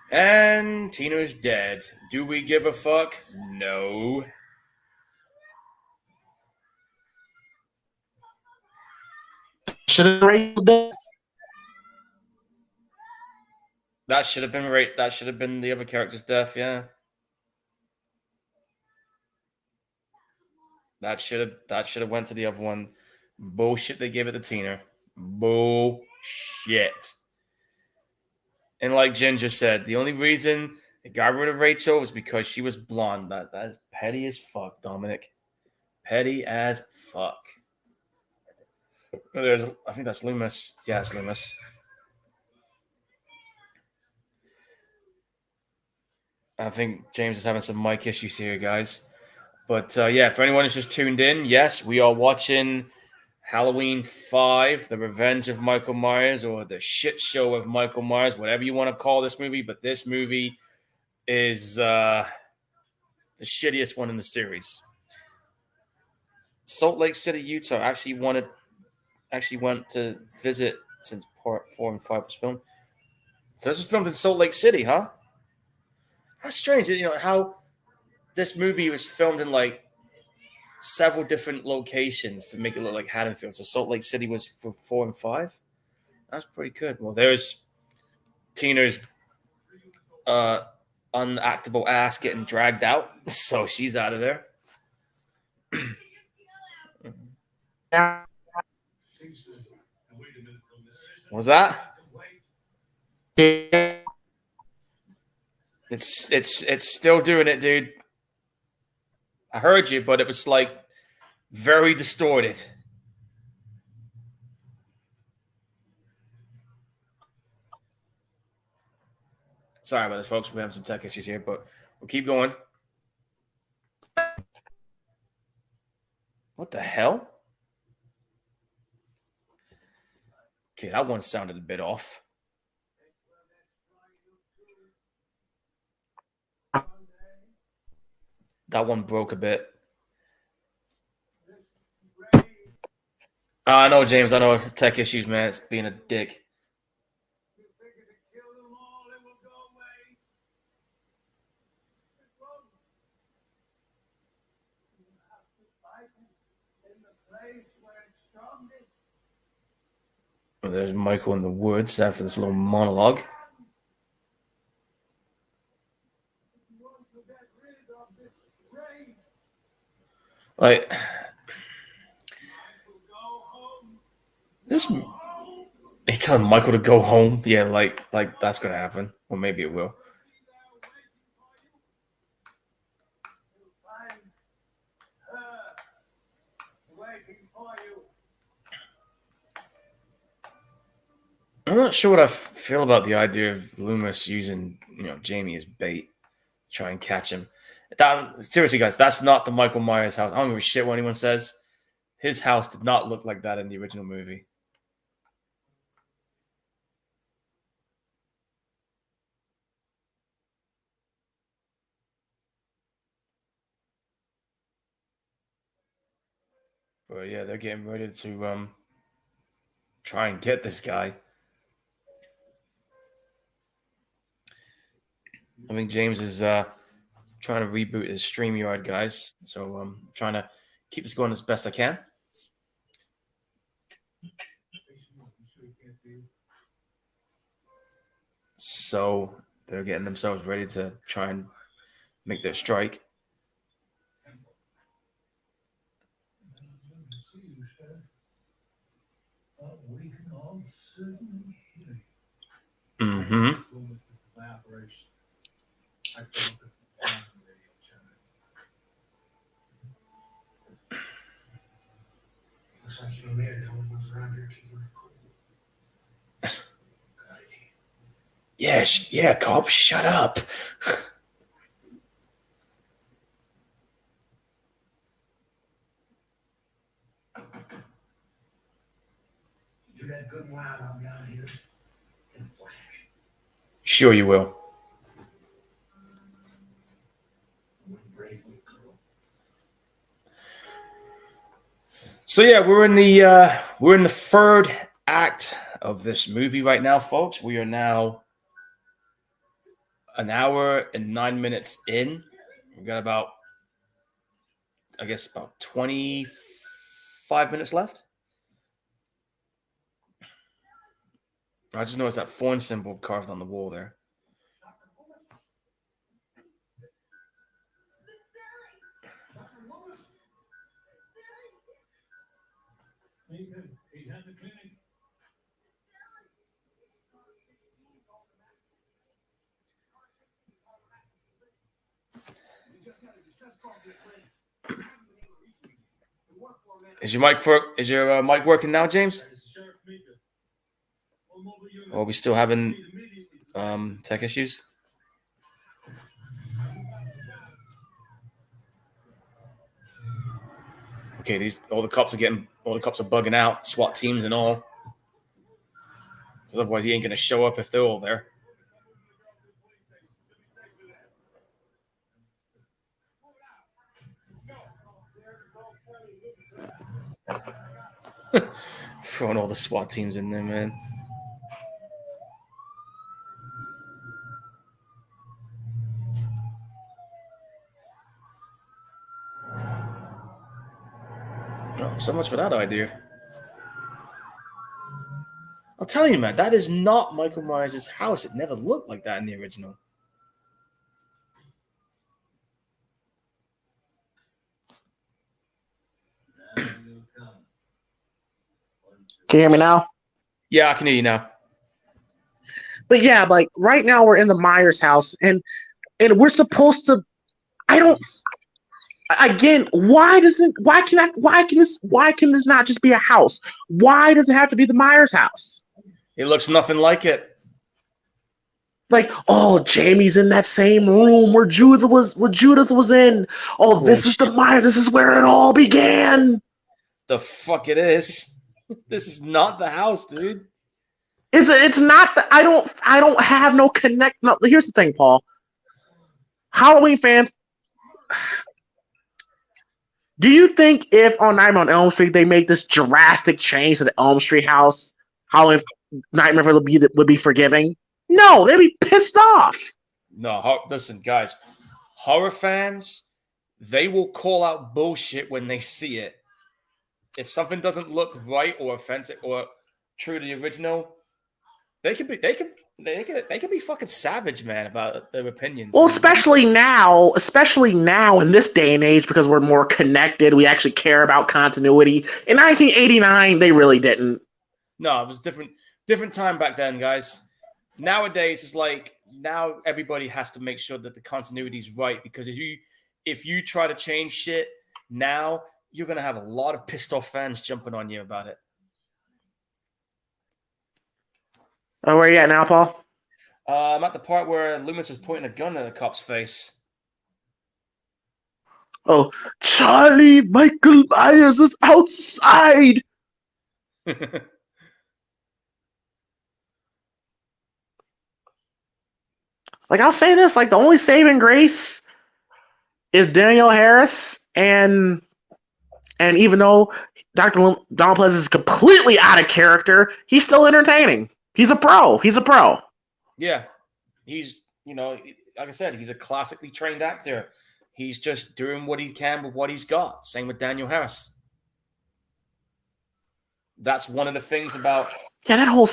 And Tina is dead. Do we give a fuck? No. Should have raised this. That should have been right. That should have been the other character's death. Yeah. That should have went to the other one. Bullshit. They gave it to Tina. Bullshit. And like Ginger said, the only reason they got rid of Rachel was because she was blonde. That is petty as fuck, Dominic. Petty as fuck. I think that's Loomis. Yeah, it's Loomis. I think James is having some mic issues here, guys. But yeah, for anyone who's just tuned in, yes, we are watching Halloween 5, The Revenge of Michael Myers, or The Shit Show of Michael Myers, whatever you want to call this movie. But this movie is the shittiest one in the series. Salt Lake City, Utah actually went to visit since part 4 and 5 was filmed. So this was filmed in Salt Lake City, huh? That's strange. You know how this movie was filmed in like several different locations to make it look like Haddonfield. So Salt Lake City was for 4 and 5. That's pretty good. Well, there's Tina's unactable ass getting dragged out, so she's out of there. What's that? It's still doing it, dude. I heard you, but it was like very distorted. Sorry about this, folks. We're having some tech issues here, but we'll keep going. What the hell? Okay, that one sounded a bit off. That one broke a bit. I know, James. I know it's tech issues, man. It's being a dick. Oh, there's Michael in the woods after this little monologue. Like this, he's telling Michael to go home. Yeah, like that's gonna happen, or maybe it will. I'm not sure what I feel about the idea of Loomis using, Jamie as bait to try and catch him. That seriously, guys, that's not the Michael Myers house. I don't give a shit what anyone says. His house did not look like that in the original movie. But yeah, they're getting ready to try and get this guy. I think James is trying to reboot his StreamYard, guys. So I'm trying to keep this going as best I can. So they're getting themselves ready to try and make their strike. Mm-hmm. Yeah, cop, shut up. Do that good while I'm down here in a flash. Sure you will. So yeah, we're in the third act of this movie right now, folks. We are now an hour and 9 minutes in. We got about 25 minutes left. I just noticed that phone symbol carved on the wall there. He's at the clinic. Is your mic working now, James? Or are we still having tech issues? Okay, all the cops are bugging out, SWAT teams and all. Because otherwise he ain't gonna show up if they're all there. Throwing all the SWAT teams in there, man. Oh, so much for that idea. I'll tell you, man, that is not Michael Myers' house. It never looked like that in the original. Can you hear me now? Yeah, I can hear you now. But yeah, like right now we're in the Myers house, and we're supposed to. I don't. Again, why can this not just be a house? Why does it have to be the Myers house? It looks nothing like it. Like, oh, Jamie's in that same room where Judith was in. Oh, this is the Myers. This is where it all began. The fuck it is. This is not the house, dude. It's not. I don't have no connect. No, here's the thing, Paul. Halloween fans. Do you think if on Nightmare on Elm Street they make this drastic change to the Elm Street house, Halloween Nightmare would be forgiving? No, they'd be pissed off. No, listen, guys. Horror fans, they will call out bullshit when they see it. If something doesn't look right or offensive or true to the original, they can be fucking savage, man, about their opinions. Well, especially now in this day and age, because we're more connected, we actually care about continuity. In 1989, they really didn't. No, it was different time back then, guys. Nowadays, it's like now everybody has to make sure that the continuity is right, because if you try to change shit now, you're gonna have a lot of pissed off fans jumping on you about it. Oh, where are you at now, Paul? I'm at the part where Loomis is pointing a gun at the cop's face. Oh, Charlie, Michael Myers is outside. Like, I'll say this, like, the only saving grace is Danielle Harris, and even though Dr. Donald Pleasance is completely out of character, he's still entertaining. He's a pro. Yeah. He's, like I said, he's a classically trained actor. He's just doing what he can with what he's got. Same with Danielle Harris. That's one of the things about... Yeah, that whole...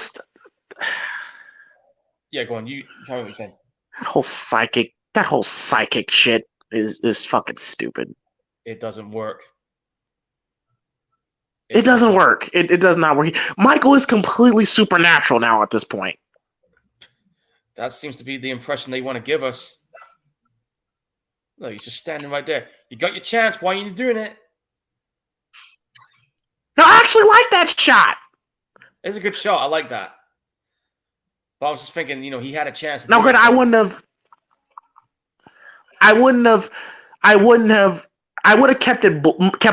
Yeah, go on. You tell me what you're saying. That whole psychic shit is fucking stupid. It doesn't work. It doesn't work. It does not work. Michael is completely supernatural now at this point. That seems to be the impression they want to give us. Look, he's just standing right there. You got your chance. Why aren't you doing it? No, I actually like that shot. It's a good shot. I like that. But I was just thinking, he had a chance. No, good. I would have kept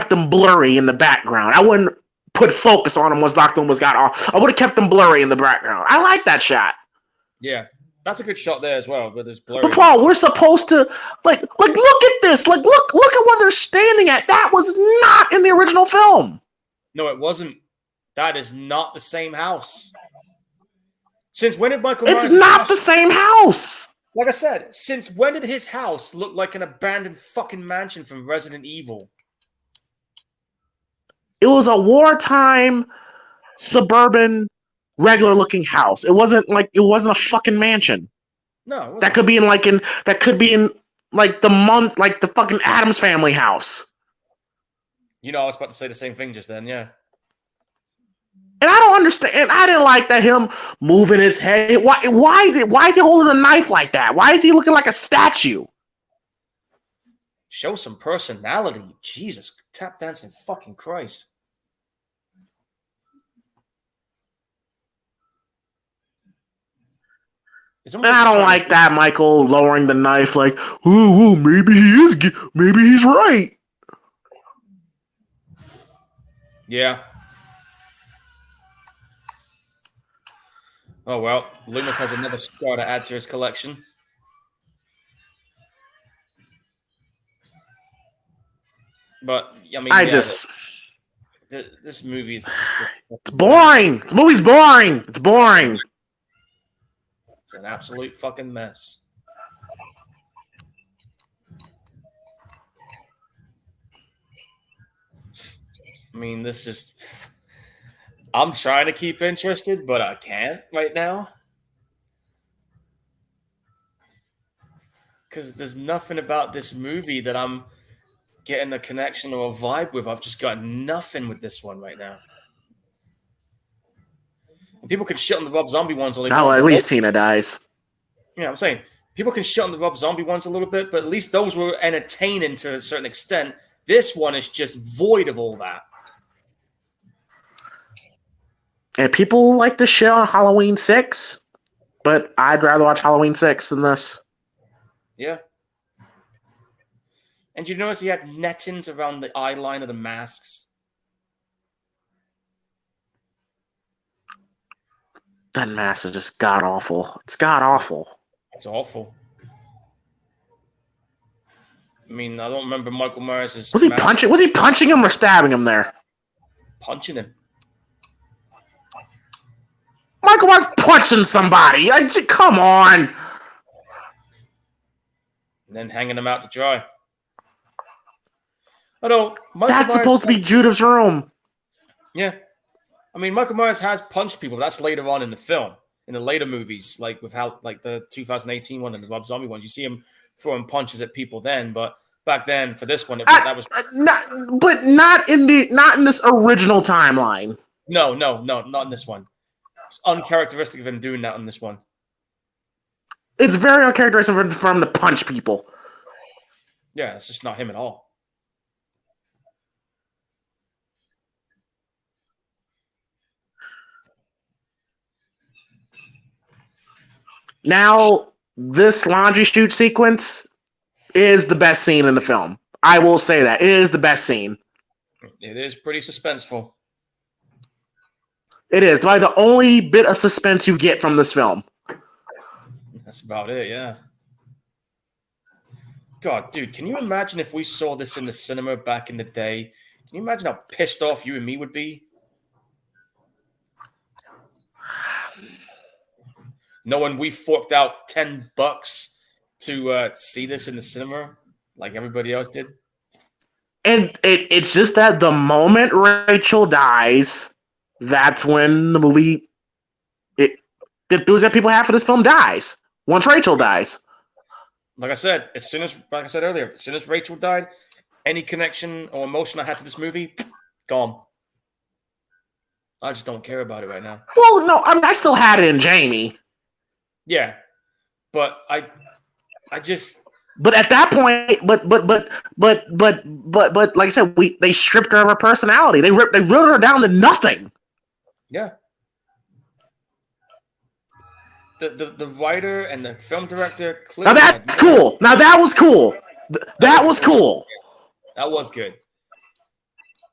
them blurry in the background. I wouldn't put focus on them once Dr. Loomis got off. I would have kept them blurry in the background. I like that shot. Yeah, that's a good shot there as well, but it's blurry. But Paul, we're supposed to like look at this. Like look at what they're standing at. That was not in the original film. No, it wasn't. That is not the same house. Since when did Michael Myers... It's not the same house. Like I said, since when did his house look like an abandoned fucking mansion from Resident Evil? It was a wartime, suburban, regular-looking house. It wasn't a fucking mansion. No, that could be in the fucking Addams Family house. I was about to say the same thing just then. Yeah. And I don't understand. I didn't like that him moving his head. Why is he holding a knife like that? Why is he looking like a statue? Show some personality. Jesus Tap dancing, fucking Christ. I don't like that, Michael, lowering the knife like, ooh, maybe he is, maybe he's right. Yeah. Oh, well, Loomis has another scar to add to his collection. But, I mean, this movie is just... It's boring! This movie's boring! It's boring! It's an absolute fucking mess. I mean, this just... I'm trying to keep interested, but I can't right now. Because there's nothing about this movie that I'm getting a connection or a vibe with. I've just got nothing with this one right now. And people can shit on the Rob Zombie ones all they want. Oh, at least Tina dies. Yeah, I'm saying people can shit on the Rob Zombie ones a little bit, but at least those were entertaining to a certain extent. This one is just void of all that. And people like to shit on Halloween 6, but I'd rather watch Halloween 6 than this. Yeah. And you notice he had nettings around the eye line of the masks? That mask is just god-awful. It's god-awful. It's awful. I mean, I don't remember Michael Myers' Was he punching him or stabbing him there? Punching him. Michael Myers punching somebody! Come on! And then hanging him out to dry. Although, That's supposed to be Judith's room. Yeah. I mean, Michael Myers has punched people, but that's later on in the film. In the later movies, like the 2018 one and the Rob Zombie ones, you see him throwing punches at people then, but back then for this one, that was not in this original timeline. No, not in this one. It's uncharacteristic of him doing that in this one. It's very uncharacteristic for him to punch people. Yeah, it's just not him at all. Now, this laundry chute sequence is the best scene in the film. I will say that. It is the best scene. It is pretty suspenseful. It is. Like the only bit of suspense you get from this film. That's about it, yeah. God, dude, can you imagine if we saw this in the cinema back in the day? Can you imagine how pissed off you and me would be? Knowing we forked out $10 to see this in the cinema like everybody else did. And it's just that the moment Rachel dies, that's when the movie, the enthusiasm people have for this film dies. Once Rachel dies. Like I said earlier, as soon as Rachel died, any connection or emotion I had to this movie, gone. I just don't care about it right now. Well, no, I mean, I still had it in Jamie. Yeah, but I just. But at that point, but like I said, they stripped her of her personality. They ripped her down to nothing. Yeah. The writer and the film director. Now that's cool. Now that was cool. That was cool. That was good.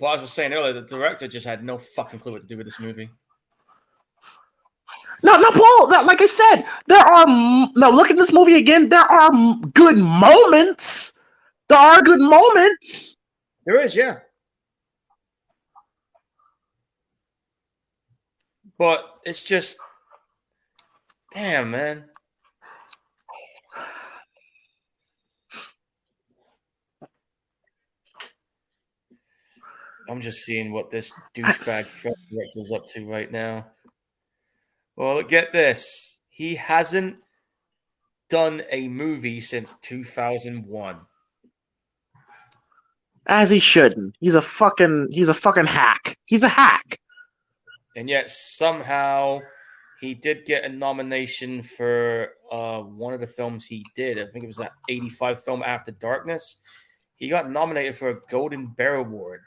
But as I was saying earlier, the director just had no fucking clue what to do with this movie. No, Paul. Like I said, look at this movie again. There are good moments. There are good moments. There is, yeah. But it's just, damn, man. I'm just seeing what this douchebag film director's up to right now. Well, get this. He hasn't done a movie since 2001. As he shouldn't. He's a fucking hack. He's a hack. And yet somehow he did get a nomination for one of the films he did. I think it was that 85 film After Darkness. He got nominated for a Golden Bear Award.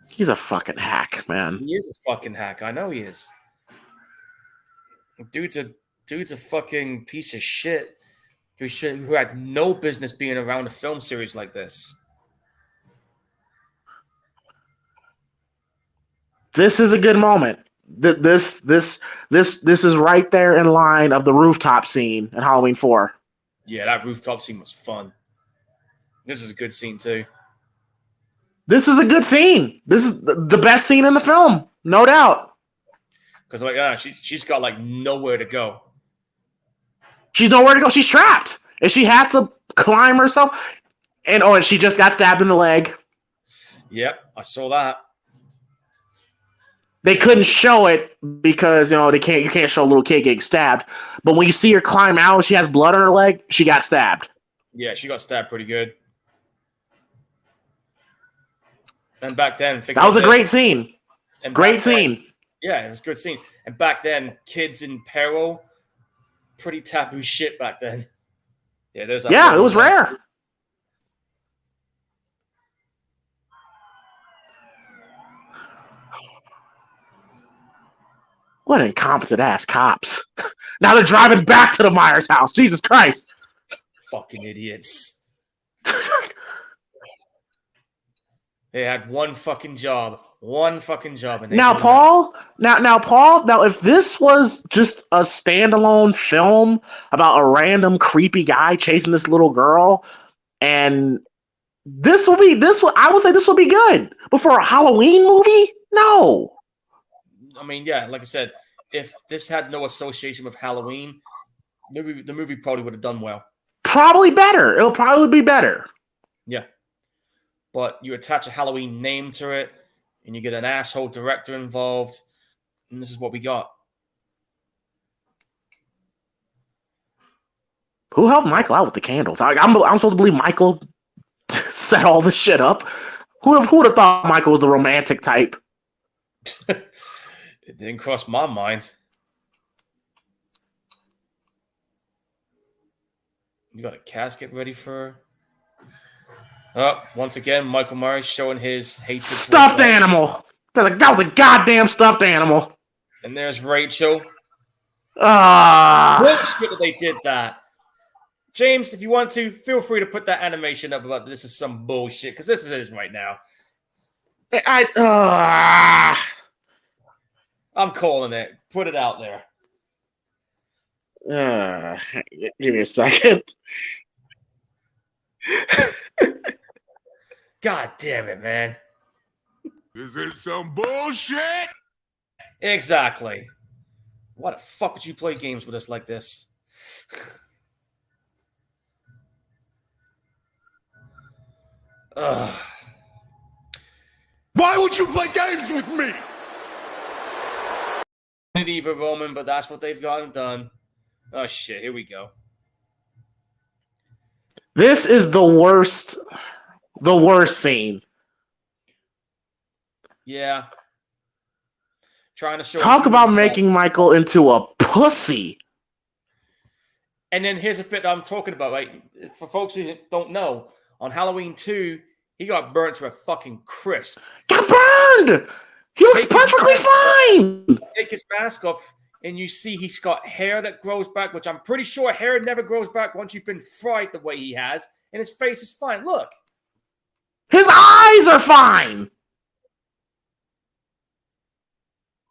He's a fucking hack, man. He is a fucking hack. I know he is. Dude's a fucking piece of shit who had no business being around a film series like this. This is a good moment. This is right there in line of the rooftop scene in Halloween 4. Yeah, that rooftop scene was fun. This is a good scene too. This is a good scene. This is the best scene in the film, no doubt. Because she's got like nowhere to go. She's nowhere to go. She's trapped, and she has to climb herself. And she just got stabbed in the leg. Yep, I saw that. They couldn't show it because you can't show a little kid getting stabbed. But when you see her climb out, and she has blood on her leg. She got stabbed. Yeah, she got stabbed pretty good. And back then, that was a great scene. Great scene. Yeah, it was a good scene. And back then, kids in peril, pretty taboo shit back then. Yeah, there's that. Yeah, it was rare. What incompetent ass cops. Now they're driving back to the Myers house. Jesus Christ. Fucking idiots. They had one fucking job. And Paul, if this was just a standalone film about a random creepy guy chasing this little girl, and I would say this will be good. But for a Halloween movie, no. I mean, yeah, like I said, if this had no association with Halloween, the movie probably would have done well. Probably better. It'll probably be better. Yeah. But you attach a Halloween name to it, and you get an asshole director involved, and this is what we got. Who helped Michael out with the candles? I'm supposed to believe Michael set all this shit up. Who would have thought Michael was the romantic type? It didn't cross my mind. You got a casket ready for her? Oh, once again, Michael Myers showing his hatred. Stuffed animal. That was a goddamn stuffed animal. And there's Rachel. Bullshit that they did that. James, if you want to, feel free to put that animation up about this is some bullshit, because this is right now. I'm calling it. Put it out there. Give me a second. God damn it, man. This is some bullshit. Exactly. Why the fuck would you play games with us like this? Why would you play games with me? Either, Roman, but that's what they've gotten done. Oh shit, here we go. This is the worst scene. Yeah. Trying to show. Talk about making Michael into a pussy. And then here's a bit I'm talking about, right? For folks who don't know, on Halloween 2, he got burnt to a fucking crisp. Got burned! He looks perfectly fine! Take his mask off, and you see he's got hair that grows back, which I'm pretty sure hair never grows back once you've been fried the way he has, and his face is fine. Look. His eyes are fine!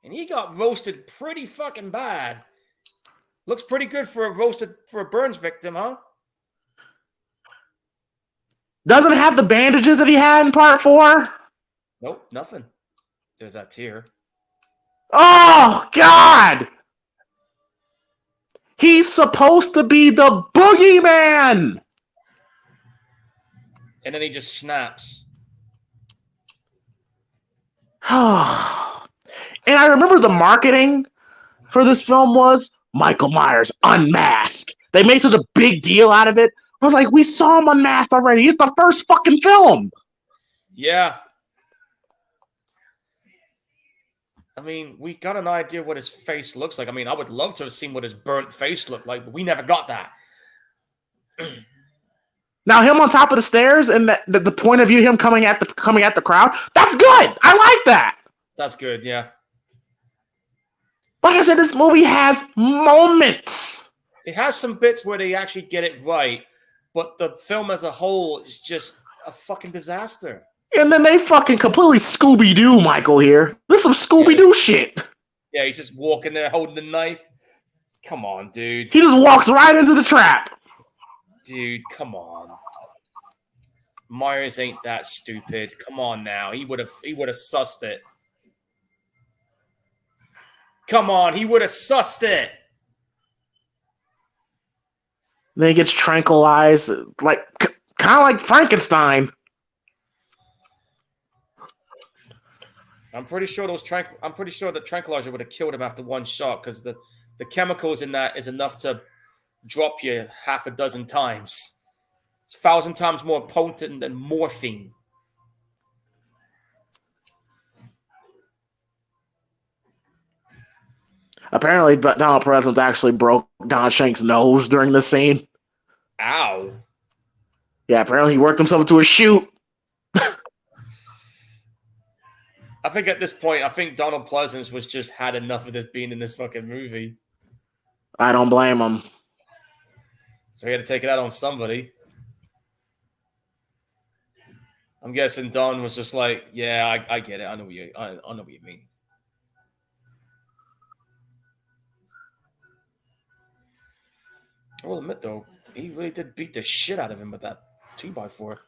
And he got roasted pretty fucking bad. Looks pretty good for a burns victim, huh? Doesn't have the bandages that he had in part 4? Nope, nothing. There's that tear. Oh, God! He's supposed to be the boogeyman! And then he just snaps. And I remember the marketing for this film was Michael Myers unmasked. They made such a big deal out of it. I was like, we saw him unmasked already. It's the first fucking film. Yeah. I mean, we got an idea what his face looks like. I mean, I would love to have seen what his burnt face looked like, but we never got that. Now him on top of the stairs and the point of view him coming at the crowd. That's good. I like that. That's good. Yeah. Like I said, this movie has moments. It has some bits where they actually get it right, but the film as a whole is just a fucking disaster. And then they fucking completely Scooby-Doo Michael here. This is some Scooby-Doo shit. Yeah, he's just walking there holding the knife. Come on, dude. He just walks right into the trap. Dude, come on. Myers ain't that stupid. Come on now. He would have sussed it. Come on, he would have sussed it. Then he gets tranquilized, like kind of like Frankenstein. I'm pretty sure the tranquilizer would have killed him after one shot because the chemicals in that is enough to drop you half a dozen times. It's 1,000 times more potent than morphine. Apparently, Donald Pleasance actually broke Don Shank's nose during this scene. Ow. Yeah, apparently he worked himself into a shoot. I think at this point, Donald Pleasance was just had enough of this being in this fucking movie. I don't blame him. So he had to take it out on somebody. I'm guessing Don was just like, yeah, I get it. I know what you mean. I will admit, though, he really did beat the shit out of him with that 2x4.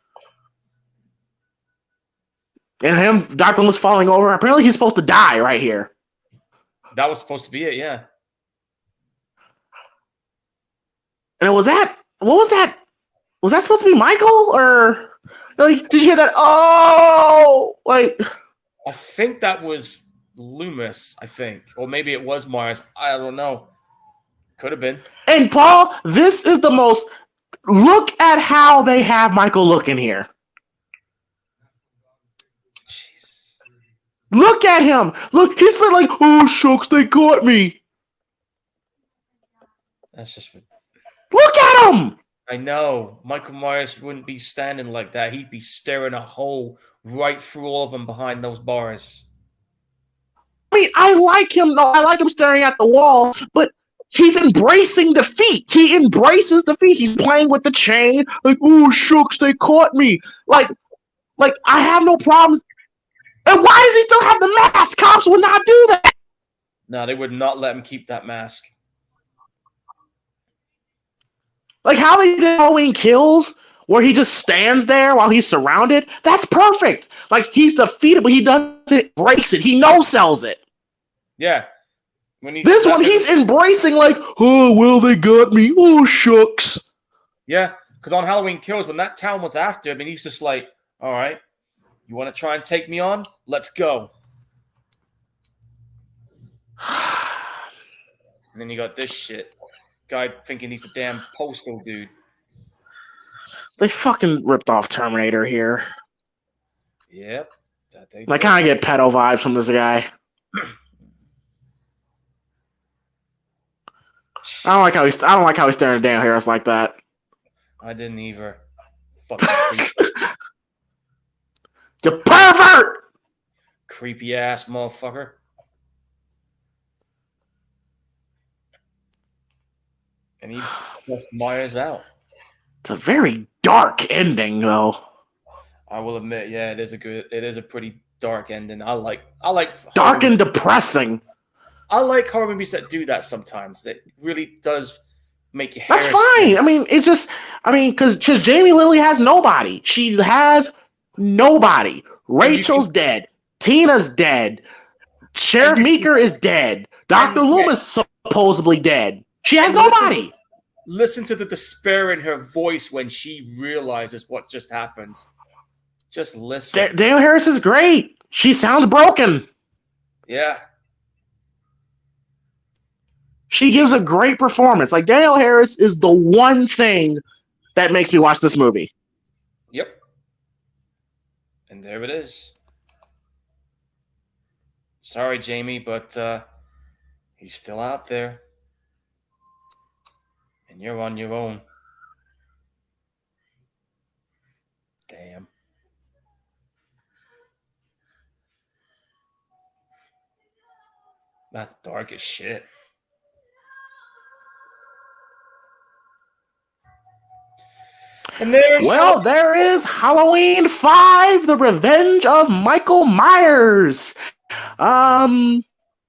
And him, Dr. was falling over. Apparently he's supposed to die right here. That was supposed to be it, yeah. And what was that? Was that supposed to be Michael? Or like, did you hear that? Oh, like. I think that was Loomis, Or maybe it was Myers. I don't know. Could have been. And Paul, this is the most. Look at how they have Michael looking here. Jeez. Look at him. Look, he's like, oh, shucks, they got me. That's just. Look at him. I know. Michael Myers wouldn't be standing like that. He'd be staring a hole right through all of them behind those bars. I mean, I like him. No, I like him staring at the wall, but he's embracing defeat. He embraces defeat. He's playing with the chain. Like, oh, shucks, they caught me. Like I have no problems. And why does he still have the mask? Cops would not do that. No, they would not let him keep that mask. Like how they did Halloween Kills, where he just stands there while he's surrounded. That's perfect. Like he's defeated, but he doesn't breaks it. He no-sells it. Yeah. This one, he's embracing like, oh, well, they got me. Oh, shucks. Yeah, because on Halloween Kills, when that town was after him, and he's just like, all right, you want to try and take me on? Let's go. And then you got this shit. Guy thinking he's a damn postal dude. They fucking ripped off Terminator here. Yep. I kind of get pedo vibes from this guy. I don't like how he's staring at Dan Harris like that. I didn't either. Fucking creep. You pervert! Creepy ass motherfucker. And he pushed Myers out. It's a very dark ending, though. I will admit, yeah, it is a pretty dark ending. I like dark and depressing. I like horror movies that do that sometimes. That really does make you. That's fine. I mean, it's just, because Jamie Lilly has nobody. She has nobody. Rachel's dead. Tina's dead. Sheriff Meeker is dead. Dr. Loomis supposedly dead. She has nobody. Listen to the despair in her voice when she realizes what just happened. Just listen. Danielle Harris is great. She sounds broken. Yeah. She gives a great performance. Like, Danielle Harris is the one thing that makes me watch this movie. Yep. And there it is. Sorry, Jamie, but he's still out there. And you're on your own. That's dark as shit. And there is Halloween 5, The Revenge of Michael Myers. I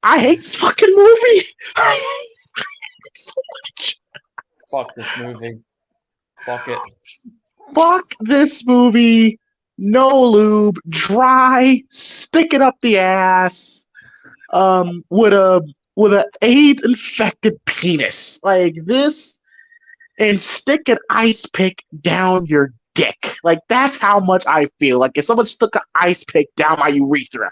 hate this fucking movie. I hate it so much. Fuck this movie. Fuck it. Fuck this movie. No lube, dry, stick it up the ass. With a AIDS infected penis like this, and stick an ice pick down your dick. Like that's how much I feel. Like if someone stuck an ice pick down my urethra.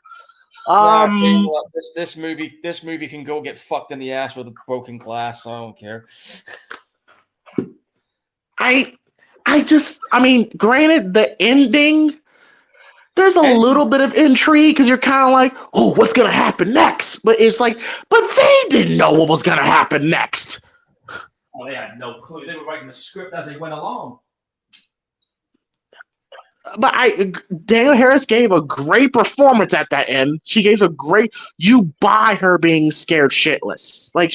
I'll tell you what, this movie can go get fucked in the ass with a broken glass. I don't care. I mean, granted, the ending, there's a little bit of intrigue because you're kind of like, oh, what's gonna happen next? But it's like, but they didn't know what was gonna happen next. Oh, they had no clue. They were writing the script as they went along. But Danielle Harris gave a great performance at that end. She gave a great. You buy her being scared shitless. Like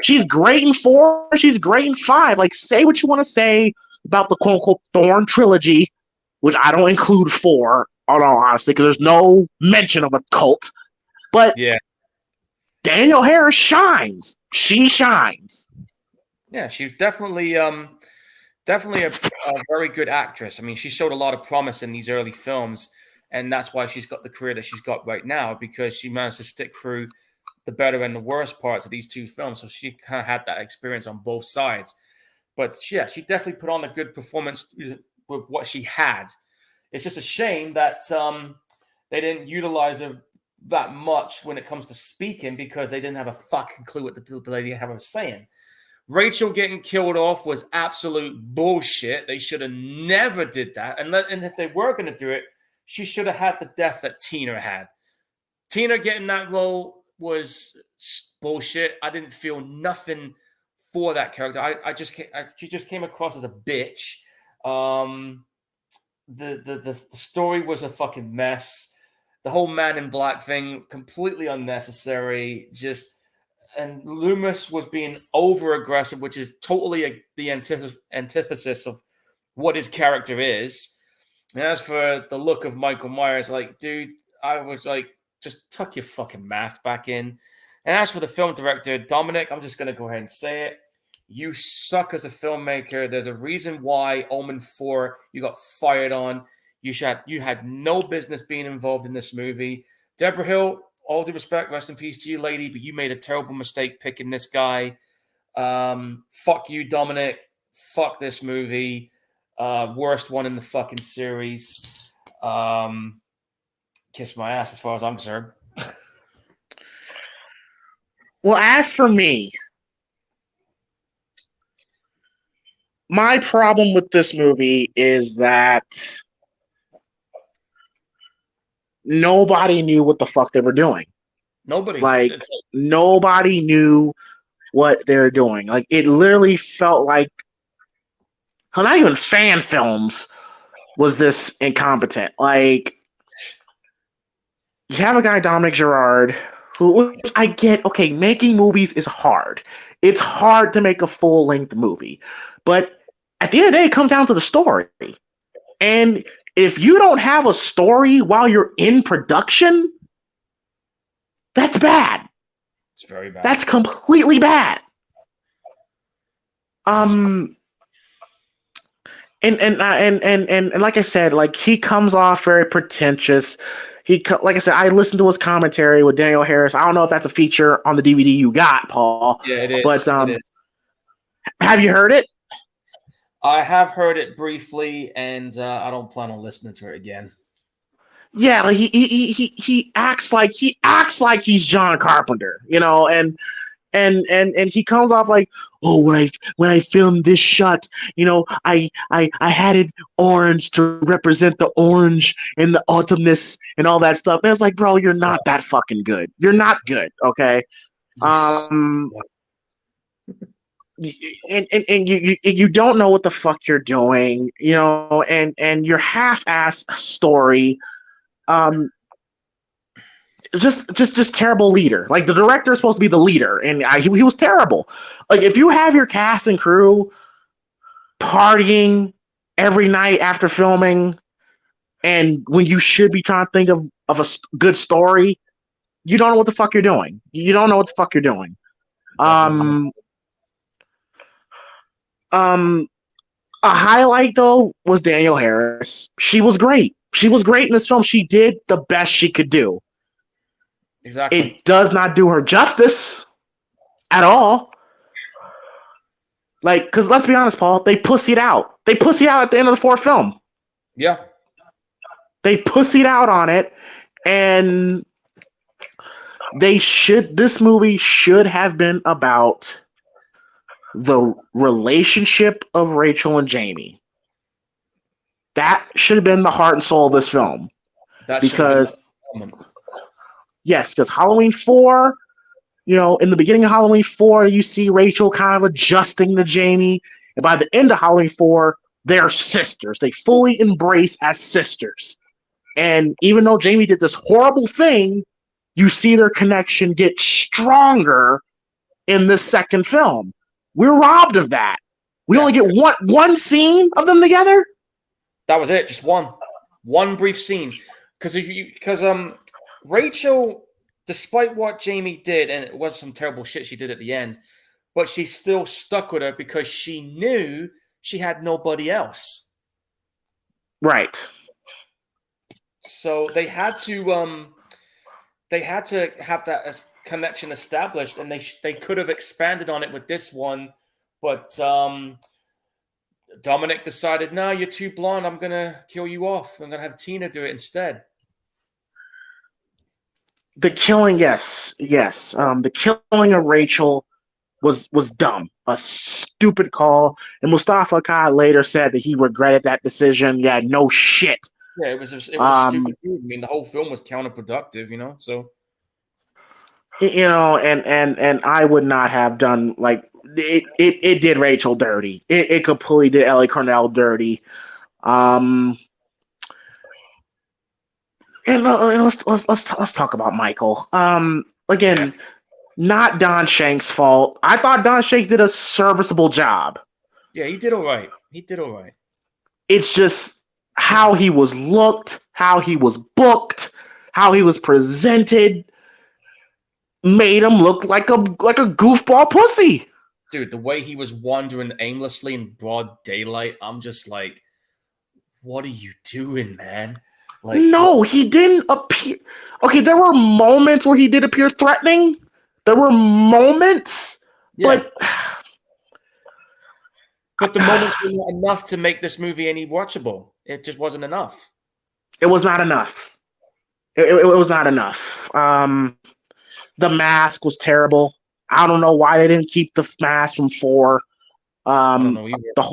she's great in 4. She's great in 5. Like say what you want to say about the quote unquote Thorn trilogy, which I don't include 4. In all honesty, because there's no mention of a cult. But yeah, Danielle Harris shines. She shines. Yeah, she's definitely a very good actress. I mean, she showed a lot of promise in these early films, and that's why she's got the career that she's got right now, because she managed to stick through the better and the worst parts of these 2 films. So she kind of had that experience on both sides. But yeah, she definitely put on a good performance with what she had. It's just a shame that they didn't utilize her that much when it comes to speaking, because they didn't have a fucking clue what the lady was saying. Rachel getting killed off was absolute bullshit. They should have never did that. And if they were going to do it, she should have had the death that Tina had. Tina getting that role was bullshit. I didn't feel nothing for that character. She just came across as a bitch. The story was a fucking mess. The whole Man in Black thing, completely unnecessary. And Loomis was being over aggressive, which is totally the antithesis of what his character is. And as for the look of Michael Myers, like, dude, I was like, just tuck your fucking mask back in. And as for the film director, Dominic, I'm just going to go ahead and say it. You suck as a filmmaker. There's a reason why Omen 4 you got fired on. You had no business being involved in this movie. Deborah Hill, all due respect, rest in peace to you, lady, but you made a terrible mistake picking this guy. Fuck you, Dominic. Fuck this movie. Worst one in the fucking series. Kiss my ass as far as I'm concerned. Well, as for me, my problem with this movie is that nobody knew what the fuck they were doing. Nobody knew what they were doing. Like, it literally felt like, not even fan films was this incompetent. Like, you have a guy, Dominic Girard, who I get, okay, making movies is hard. It's hard to make a full-length movie. But at the end of the day, it comes down to the story. And if you don't have a story while you're in production, that's bad. It's very bad. That's completely bad. And like I said, like, he comes off very pretentious. Like I said, I listened to his commentary with Danielle Harris. I don't know if that's a feature on the DVD you got, Paul. Yeah, it is. But it is. Have you heard it? I have heard it briefly, and I don't plan on listening to it again. Yeah, like he acts like he's John Carpenter, you know, and he comes off like, oh, when I filmed this shot, you know, I had it orange to represent the orange and the autumnness and all that stuff. And it's like, bro, you're not that fucking good. You're not good, okay? And you don't know what the fuck you're doing, you know, and your half-ass story just terrible leader. Like the director is supposed to be the leader, and he was terrible. Like if you have your cast and crew partying every night after filming, and when you should be trying to think of a good story, you don't know what the fuck you're doing. You don't know what the fuck you're doing. Definitely. A highlight though was Danielle Harris. She was great. She was great in this film. She did the best she could do. Exactly. It does not do her justice at all. Like, because let's be honest, Paul, they pussied out. They pussied out at the end of the fourth film. Yeah. They pussied out on it, and this movie should have been about the relationship of Rachel and Jamie. That should have been the heart and soul of this film. Because Halloween 4, in the beginning of Halloween 4, you see Rachel kind of adjusting to Jamie, and by the end of Halloween 4, they're sisters. They fully embrace as sisters. And even though Jamie did this horrible thing, you see their connection get stronger in this second film. We're robbed of that. We only get one scene of them together. That was it, just one brief scene. Because Rachel, despite what Jamie did, and it was some terrible shit she did at the end, but she still stuck with her because she knew she had nobody else. Right. So they had to have that connection established, and they could have expanded on it with this one, but Dominic decided, no, you're too blonde. I'm gonna kill you off. I'm gonna have Tina do it instead. The killing, yes. The killing of Rachel was dumb, a stupid call. And Mustafa Khan later said that he regretted that decision. Yeah, no shit. Yeah, it was a stupid move. I mean, the whole film was counterproductive, so. And I would not have done like it did Rachel dirty. It completely did Ellie Cornell dirty. And let's talk about Michael. Again, not Don Shank's fault. I thought Don Shank did a serviceable job. Yeah, he did all right. It's just how he was looked, how he was booked, how he was presented made him look like a goofball pussy. Dude, the way he was wandering aimlessly in broad daylight, I'm just like, what are you doing, man? Like, no, he didn't appear. Okay, there were moments where he did appear threatening. There were moments, but the moments were not enough to make this movie any watchable. It just wasn't enough. It was not enough. It was not enough. The mask was terrible. I don't know why they didn't keep the mask from 4. I don't know either.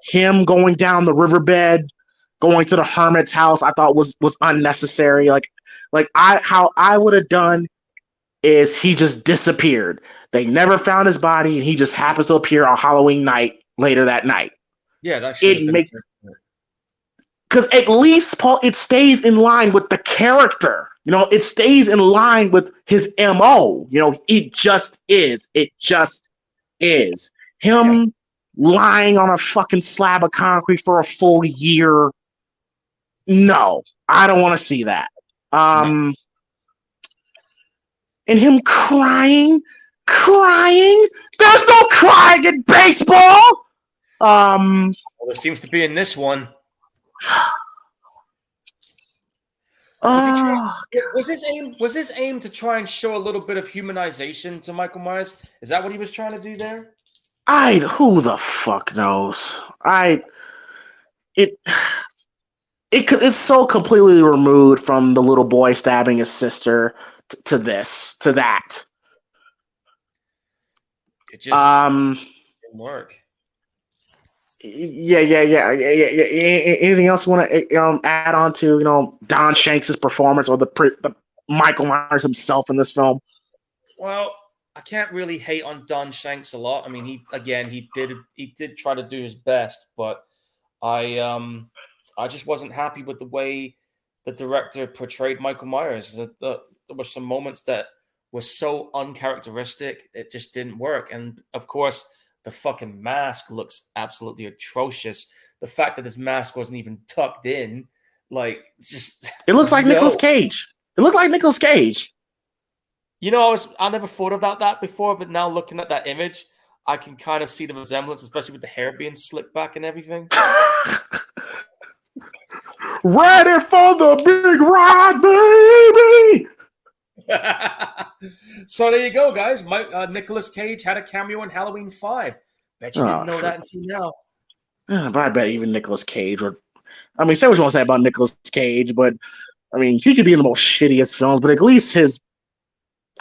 Him going down the riverbed, going to the hermit's house, I thought was unnecessary. How I would have done is he just disappeared. They never found his body, and he just happens to appear on Halloween night later that night. Yeah, that should make. Because at least, Paul, it stays in line with the character. It stays in line with his MO. It just is. It just is. Him lying on a fucking slab of concrete for a full year. No, I don't want to see that. And him crying. There's no crying in baseball. Well, there seems to be in this one. Was his aim to try and show a little bit of humanization to Michael Myers? Is that what he was trying to do there? Who the fuck knows? It's so completely removed from the little boy stabbing his sister to that. It just didn't work. Yeah. Anything else you want to add on to Don Shanks' performance or the Michael Myers himself in this film? Well, I can't really hate on Don Shanks a lot. I mean, he did try to do his best, but I just wasn't happy with the way the director portrayed Michael Myers. there were some moments that were so uncharacteristic, it just didn't work. And of course, the fucking mask looks absolutely atrocious. The fact that this mask wasn't even tucked in, like, it's just It looks like no. Nicolas Cage. It looked like Nicolas Cage. You know, I never thought about that before, but now looking at that image, I can kind of see the resemblance, especially with the hair being slicked back and everything. Ready for the big ride, baby! So there you go, guys. Nicolas Cage had a cameo in Halloween 5. Bet you didn't know that until now. But I bet even Nicolas Cage would. I mean, say what you want to say about Nicolas Cage, but I mean, he could be in the most shittiest films, but at least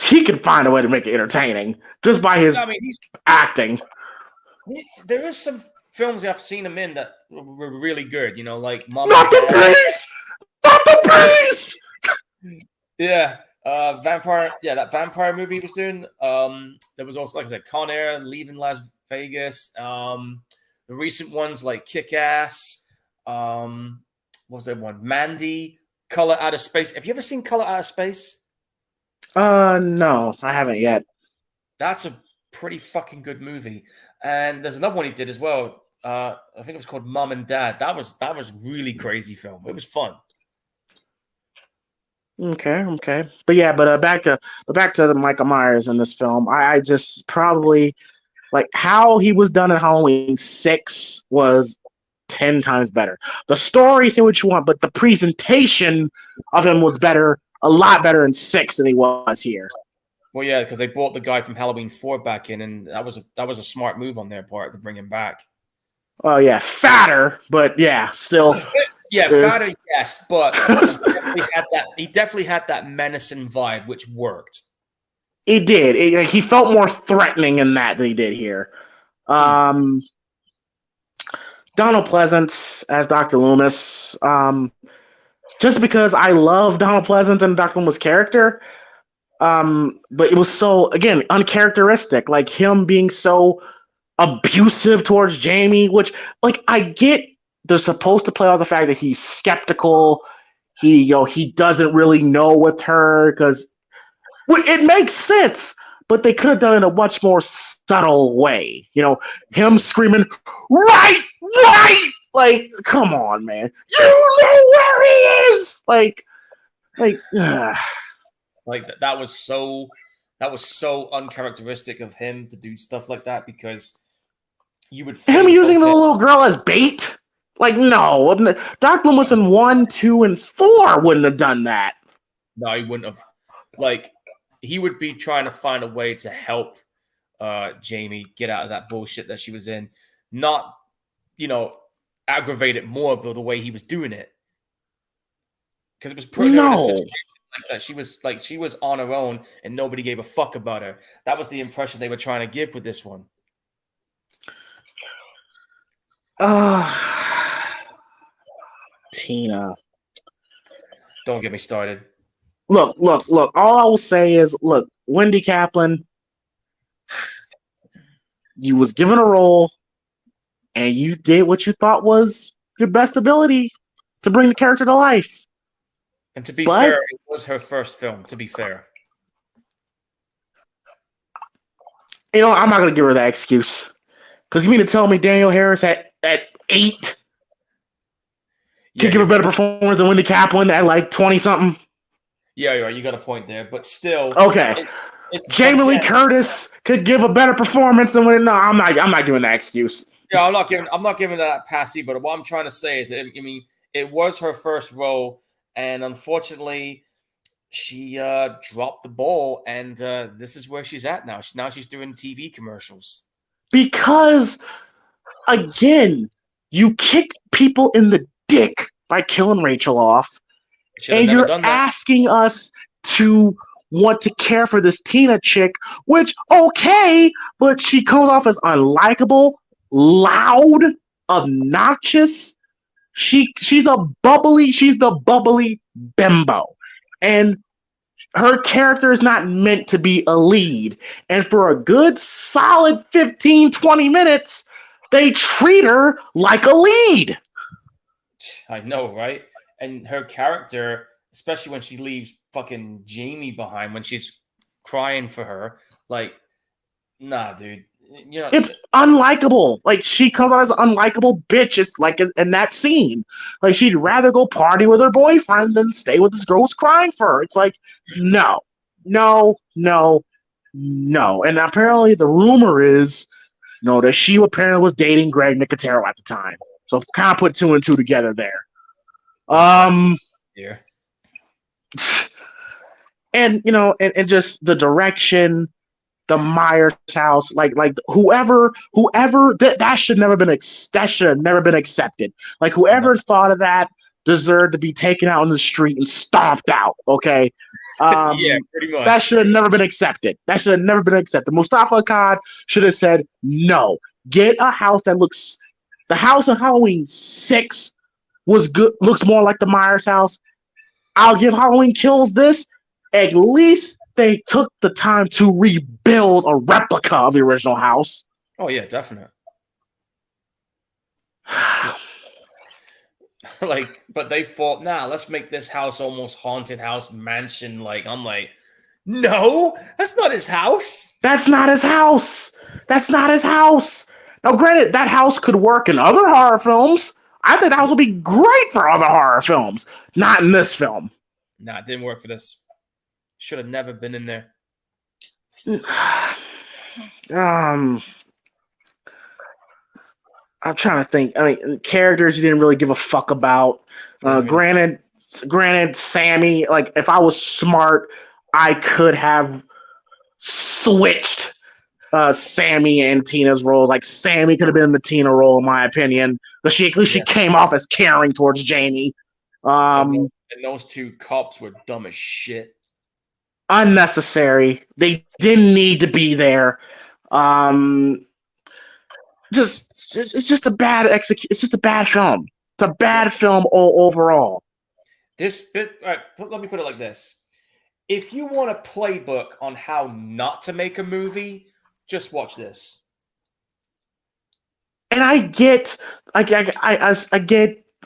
he could find a way to make it entertaining just by his he's acting. There is some films I've seen him in that were really good, you know, like Mom Not the Beast! Not the Beast! Yeah. Vampire, that vampire movie he was doing. There was also, like I said, Con Air, Leaving Las Vegas. The recent ones like Kick-Ass. What was that one? Mandy, Color Out of Space. Have you ever seen Color Out of Space? No, I haven't yet. That's a pretty fucking good movie. And there's another one he did as well. I think it was called Mom and Dad. That was really crazy film. It was fun. Okay. But back to the Michael Myers in this film. I just probably like how he was done in Halloween 6 was 10 times better. The story, say what you want, but the presentation of him was better, a lot better in 6 than he was here. Well, yeah, because they brought the guy from Halloween 4 back in, and that was a smart move on their part to bring him back. Oh yeah, fatter, but yeah, still. Yeah, fatter, yes, but he definitely had that menacing vibe, which worked. He did. He felt more threatening in that than he did here. Donald Pleasance as Dr. Loomis. Just because I love Donald Pleasance and Dr. Loomis' character, but it was so, again, uncharacteristic. Like him being so abusive towards Jamie, which, like, I get they're supposed to play on the fact that he's skeptical. He doesn't really know with her because it makes sense, but they could have done it in a much more subtle way. You know, him screaming, right, like, come on, man, you know where he is, like that was so uncharacteristic of him to do stuff like that, because you would him using the little girl as bait. Like, no, Dr. Loomis in 1, 2, and 4 wouldn't have done that. No, he wouldn't have. Like, he would be trying to find a way to help Jamie get out of that bullshit that she was in, not, aggravate it more by the way he was doing it. Because it was pretty in a situation like that. She was on her own and nobody gave a fuck about her. That was the impression they were trying to give with this one. Tina. Don't get me started. Look. All I will say is, look, Wendy Kaplan, you was given a role, and you did what you thought was your best ability to bring the character to life. And to be fair, it was her first film, to be fair. I'm not going to give her that excuse. Because you mean to tell me Danielle Harris at 8 can give a better performance than Wendy Kaplan at like 20-something? Yeah, you got a point there, but still. Okay. Jamie Lee Curtis could give a better performance than Wendy. No, I'm not giving that excuse. Yeah, I'm not giving that pass either. But what I'm trying to say is, it was her first role, and unfortunately, she dropped the ball, and this is where she's at now. Now she's doing TV commercials. Because, again, you kick people in the dick by killing Rachel off, and you're asking us to want to care for this Tina chick, which, okay, but she comes off as unlikable, loud, obnoxious. She's the bubbly bimbo. And her character is not meant to be a lead. And for a good solid 15, 20 minutes, they treat her like a lead. I know, right? And her character, especially when she leaves fucking Jamie behind when she's crying for her. Like, nah, dude. You know, It's unlikable. Like, she comes out as an unlikable bitch. It's like in that scene. Like, she'd rather go party with her boyfriend than stay with this girl who's crying for her. It's like, no, no, no, no. And apparently the rumor is, that she apparently was dating Greg Nicotero at the time. So kind of put two and two together there. Yeah. And and just the direction, the Myers house, like whoever that should never been that should have never been accepted. Like, whoever thought of that deserved to be taken out in the street and stomped out. Okay. Yeah, pretty much. That should have never been accepted. Mustafa Akkad should have said, no, get a house that looks. The house in Halloween 6 was good. Looks more like the Myers house. I'll give Halloween Kills this. At least they took the time to rebuild a replica of the original house. Oh yeah, definitely. Like, but they thought, let's make this house almost haunted house mansion. Like, I'm like, no, that's not his house. That's not his house. Now, granted, that house could work in other horror films. I think that house would be great for other horror films. Not in this film. Nah, it didn't work for this. Should have never been in there. I'm trying to think. I mean, characters you didn't really give a fuck about. Granted, Sammy. Like, if I was smart, I could have switched Sammy and Tina's role. Like, Sammy could have been in the Tina role, in my opinion, because she came off as caring towards Jamie. And those two cops were dumb as shit. Unnecessary. They didn't need to be there. It's just a bad execution. It's just a bad film. It's a bad film overall. This bit. All right, let me put it like this: if you want a playbook on how not to make a movie, just watch this. And I get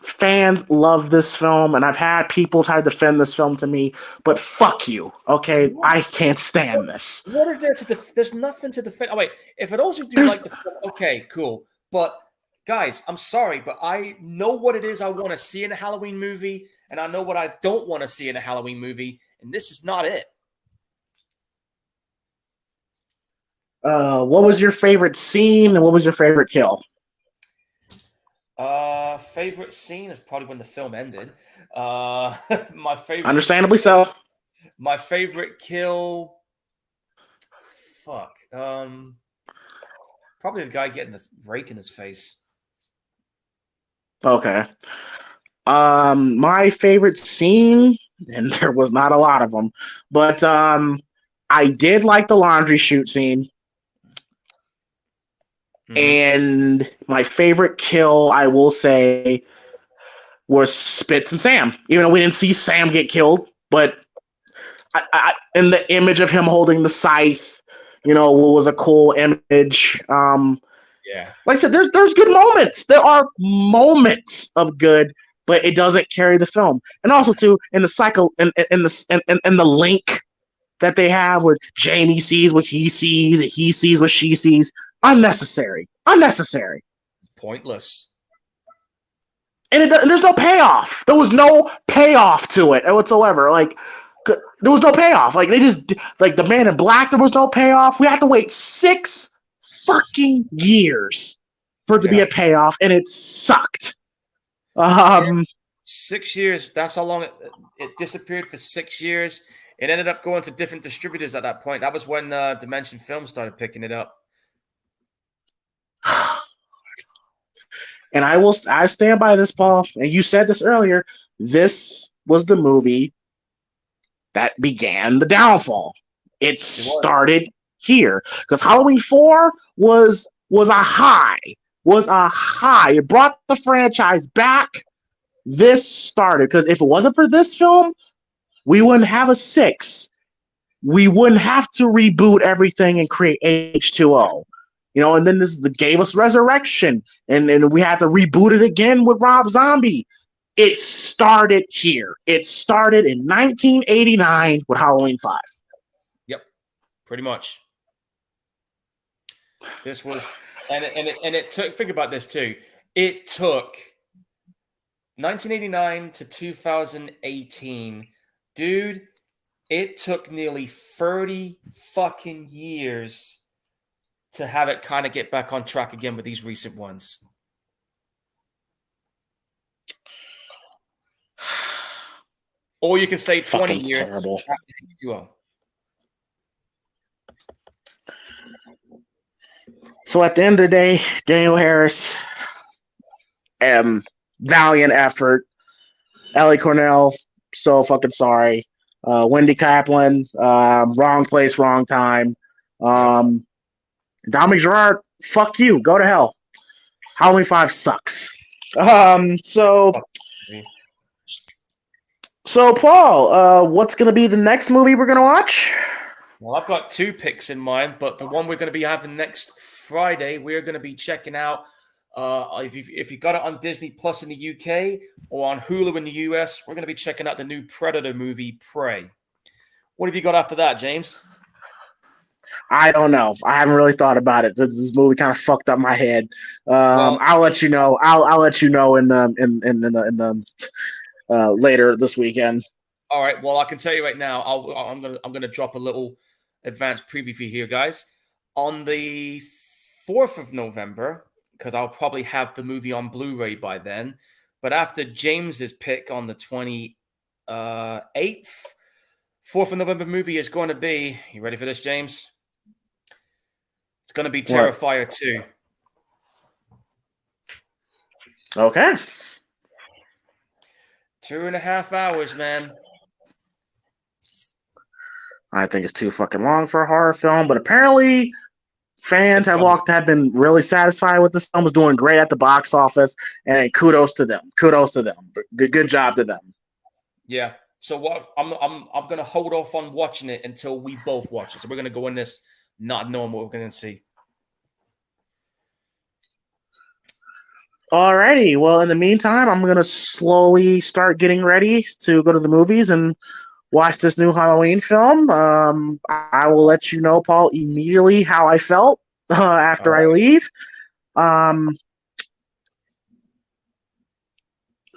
fans love this film, and I've had people try to defend this film to me, but fuck you, okay? I can't stand this. What is there to there's nothing to defend. Oh, wait. If it also do like the film, okay, cool. But, guys, I'm sorry, but I know what it is I want to see in a Halloween movie, and I know what I don't want to see in a Halloween movie, and this is not it. What was your favorite scene, and what was your favorite kill? Favorite scene is probably when the film ended. My favorite, understandably so. My favorite kill, probably the guy getting this rake in his face. Okay. My favorite scene, and there was not a lot of them, but I did like the laundry chute scene. And my favorite kill, I will say, was Spitz and Sam. Even though we didn't see Sam get killed, but I in the image of him holding the scythe, was a cool image. Yeah. Like I said, there's good moments. There are moments of good, but it doesn't carry the film. And also, too, in the cycle, in the link that they have, where Jamie sees what he sees, and he sees what she sees. Unnecessary. Pointless. And there's no payoff. There was no payoff to it whatsoever. Like, there was no payoff. Like, they just, like, the Man in Black, there was no payoff. We had to wait 6 fucking years for it to be a payoff, and it sucked. 6 years, that's how long it disappeared for 6 years. It ended up going to different distributors at that point. That was when Dimension Films started picking it up. And I stand by this, Paul. And you said this earlier. This was the movie that began the downfall. It started here because Halloween 4 was a high. It brought the franchise back. This started because if it wasn't for this film, we wouldn't have a 6. We wouldn't have to reboot everything and create H2O. And then this gave us Resurrection, and we had to reboot it again with Rob Zombie. it started here. It started in 1989 with Halloween 5. Yep, pretty much. This was, and it took. Think about this too. It took 1989 to 2018, dude. It took nearly 30 fucking years to have it kind of get back on track again with these recent ones. Or you can say 20 Fucking years terrible. after H2O. So at the end of the day, Daniel Harris, valiant effort. Ellie Cornell, so fucking sorry. Wendy Kaplan, wrong place, wrong time. Dominic Gerard, fuck you, go to hell. Halloween 5 sucks. So Paul, what's gonna be the next movie we're gonna watch? Well, I've got 2 picks in mind, but the one we're going to be having next Friday, we're going to be checking out. If you got it on Disney Plus in the UK or on Hulu in the US, we're going to be checking out the new Predator movie, Prey. What have you got after that, James? I don't know. I haven't really thought about it. This movie kind of fucked up my head. I'll let you know. I'll let you know in the later this weekend. All right. Well, I can tell you right now. I'm gonna drop a little advanced preview for you here, guys. On the 4th of November, because I'll probably have the movie on Blu-ray by then. But after James's pick on the 28th, 4th of November movie is going to be. You ready for this, James? It's going to be Terrifier 2. Okay. 2.5 hours, man. I think it's too fucking long for a horror film, but apparently fans have been really satisfied with this film. Is doing great at the box office, and kudos to them. Kudos to them. Good job to them. Yeah. So what? I'm going to hold off on watching it until we both watch it. So we're going to go in this not knowing what we're going to see. Alrighty. Well, in the meantime, I'm going to slowly start getting ready to go to the movies and watch this new Halloween film. I will let you know, Paul, immediately how I felt after I leave.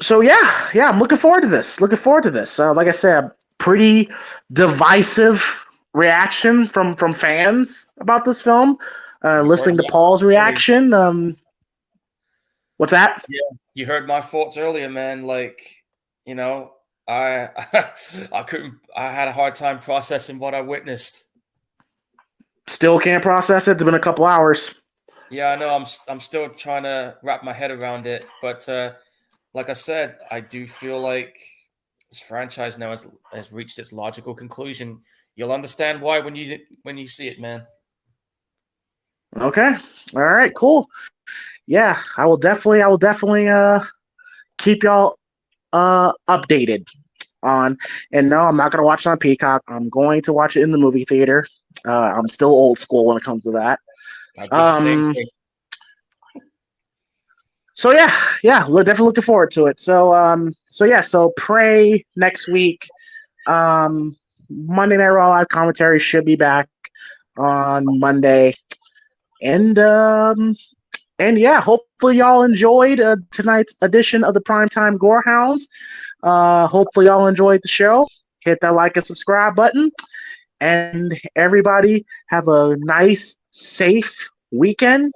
So yeah, I'm looking forward to this. Like I said, pretty divisive reaction from fans about this film. Listening to Paul's reaction. What's that? Yeah, you heard my thoughts earlier, man. Like, you know, I had a hard time processing what I witnessed. Still can't process it. It's been a couple hours. Yeah, I know. I'm still trying to wrap my head around it, but like I said, I do feel like this franchise now has reached its logical conclusion. You'll understand why when you see it, man. Okay. All right. Cool. Yeah, I will definitely keep y'all updated on. And no, I'm not going to watch it on Peacock. I'm going to watch it in the movie theater. I'm still old school when it comes to that. I did the same thing. So yeah, we're definitely looking forward to it. So Prey next week. Monday Night Raw live commentary should be back on Monday, and yeah, hopefully y'all enjoyed tonight's edition of the Primetime Gorehounds. Hopefully y'all enjoyed the show. Hit that like and subscribe button, and everybody have a nice, safe weekend.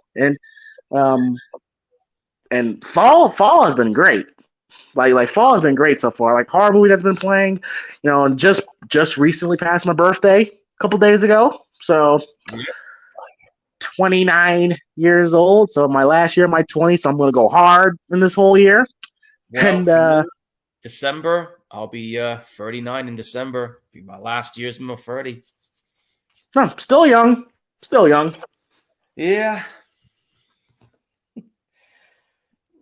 And fall has been great. Like fall has been great so far. Like horror movie that's been playing, and just recently passed my birthday a couple days ago. So 29 years old. So my last year of my 20s, so I'm gonna go hard in this whole year. Well, and December, I'll be 39 in December. Be my last year's my 30. No, still young. Yeah.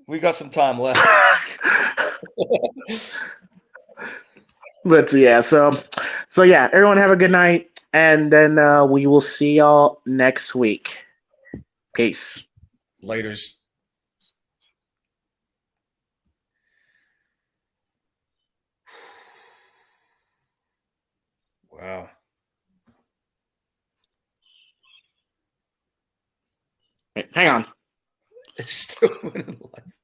We got some time left. But yeah, so yeah, everyone have a good night, and then we will see y'all next week. Peace. Laters. Wow. Hang on. It's still winning life.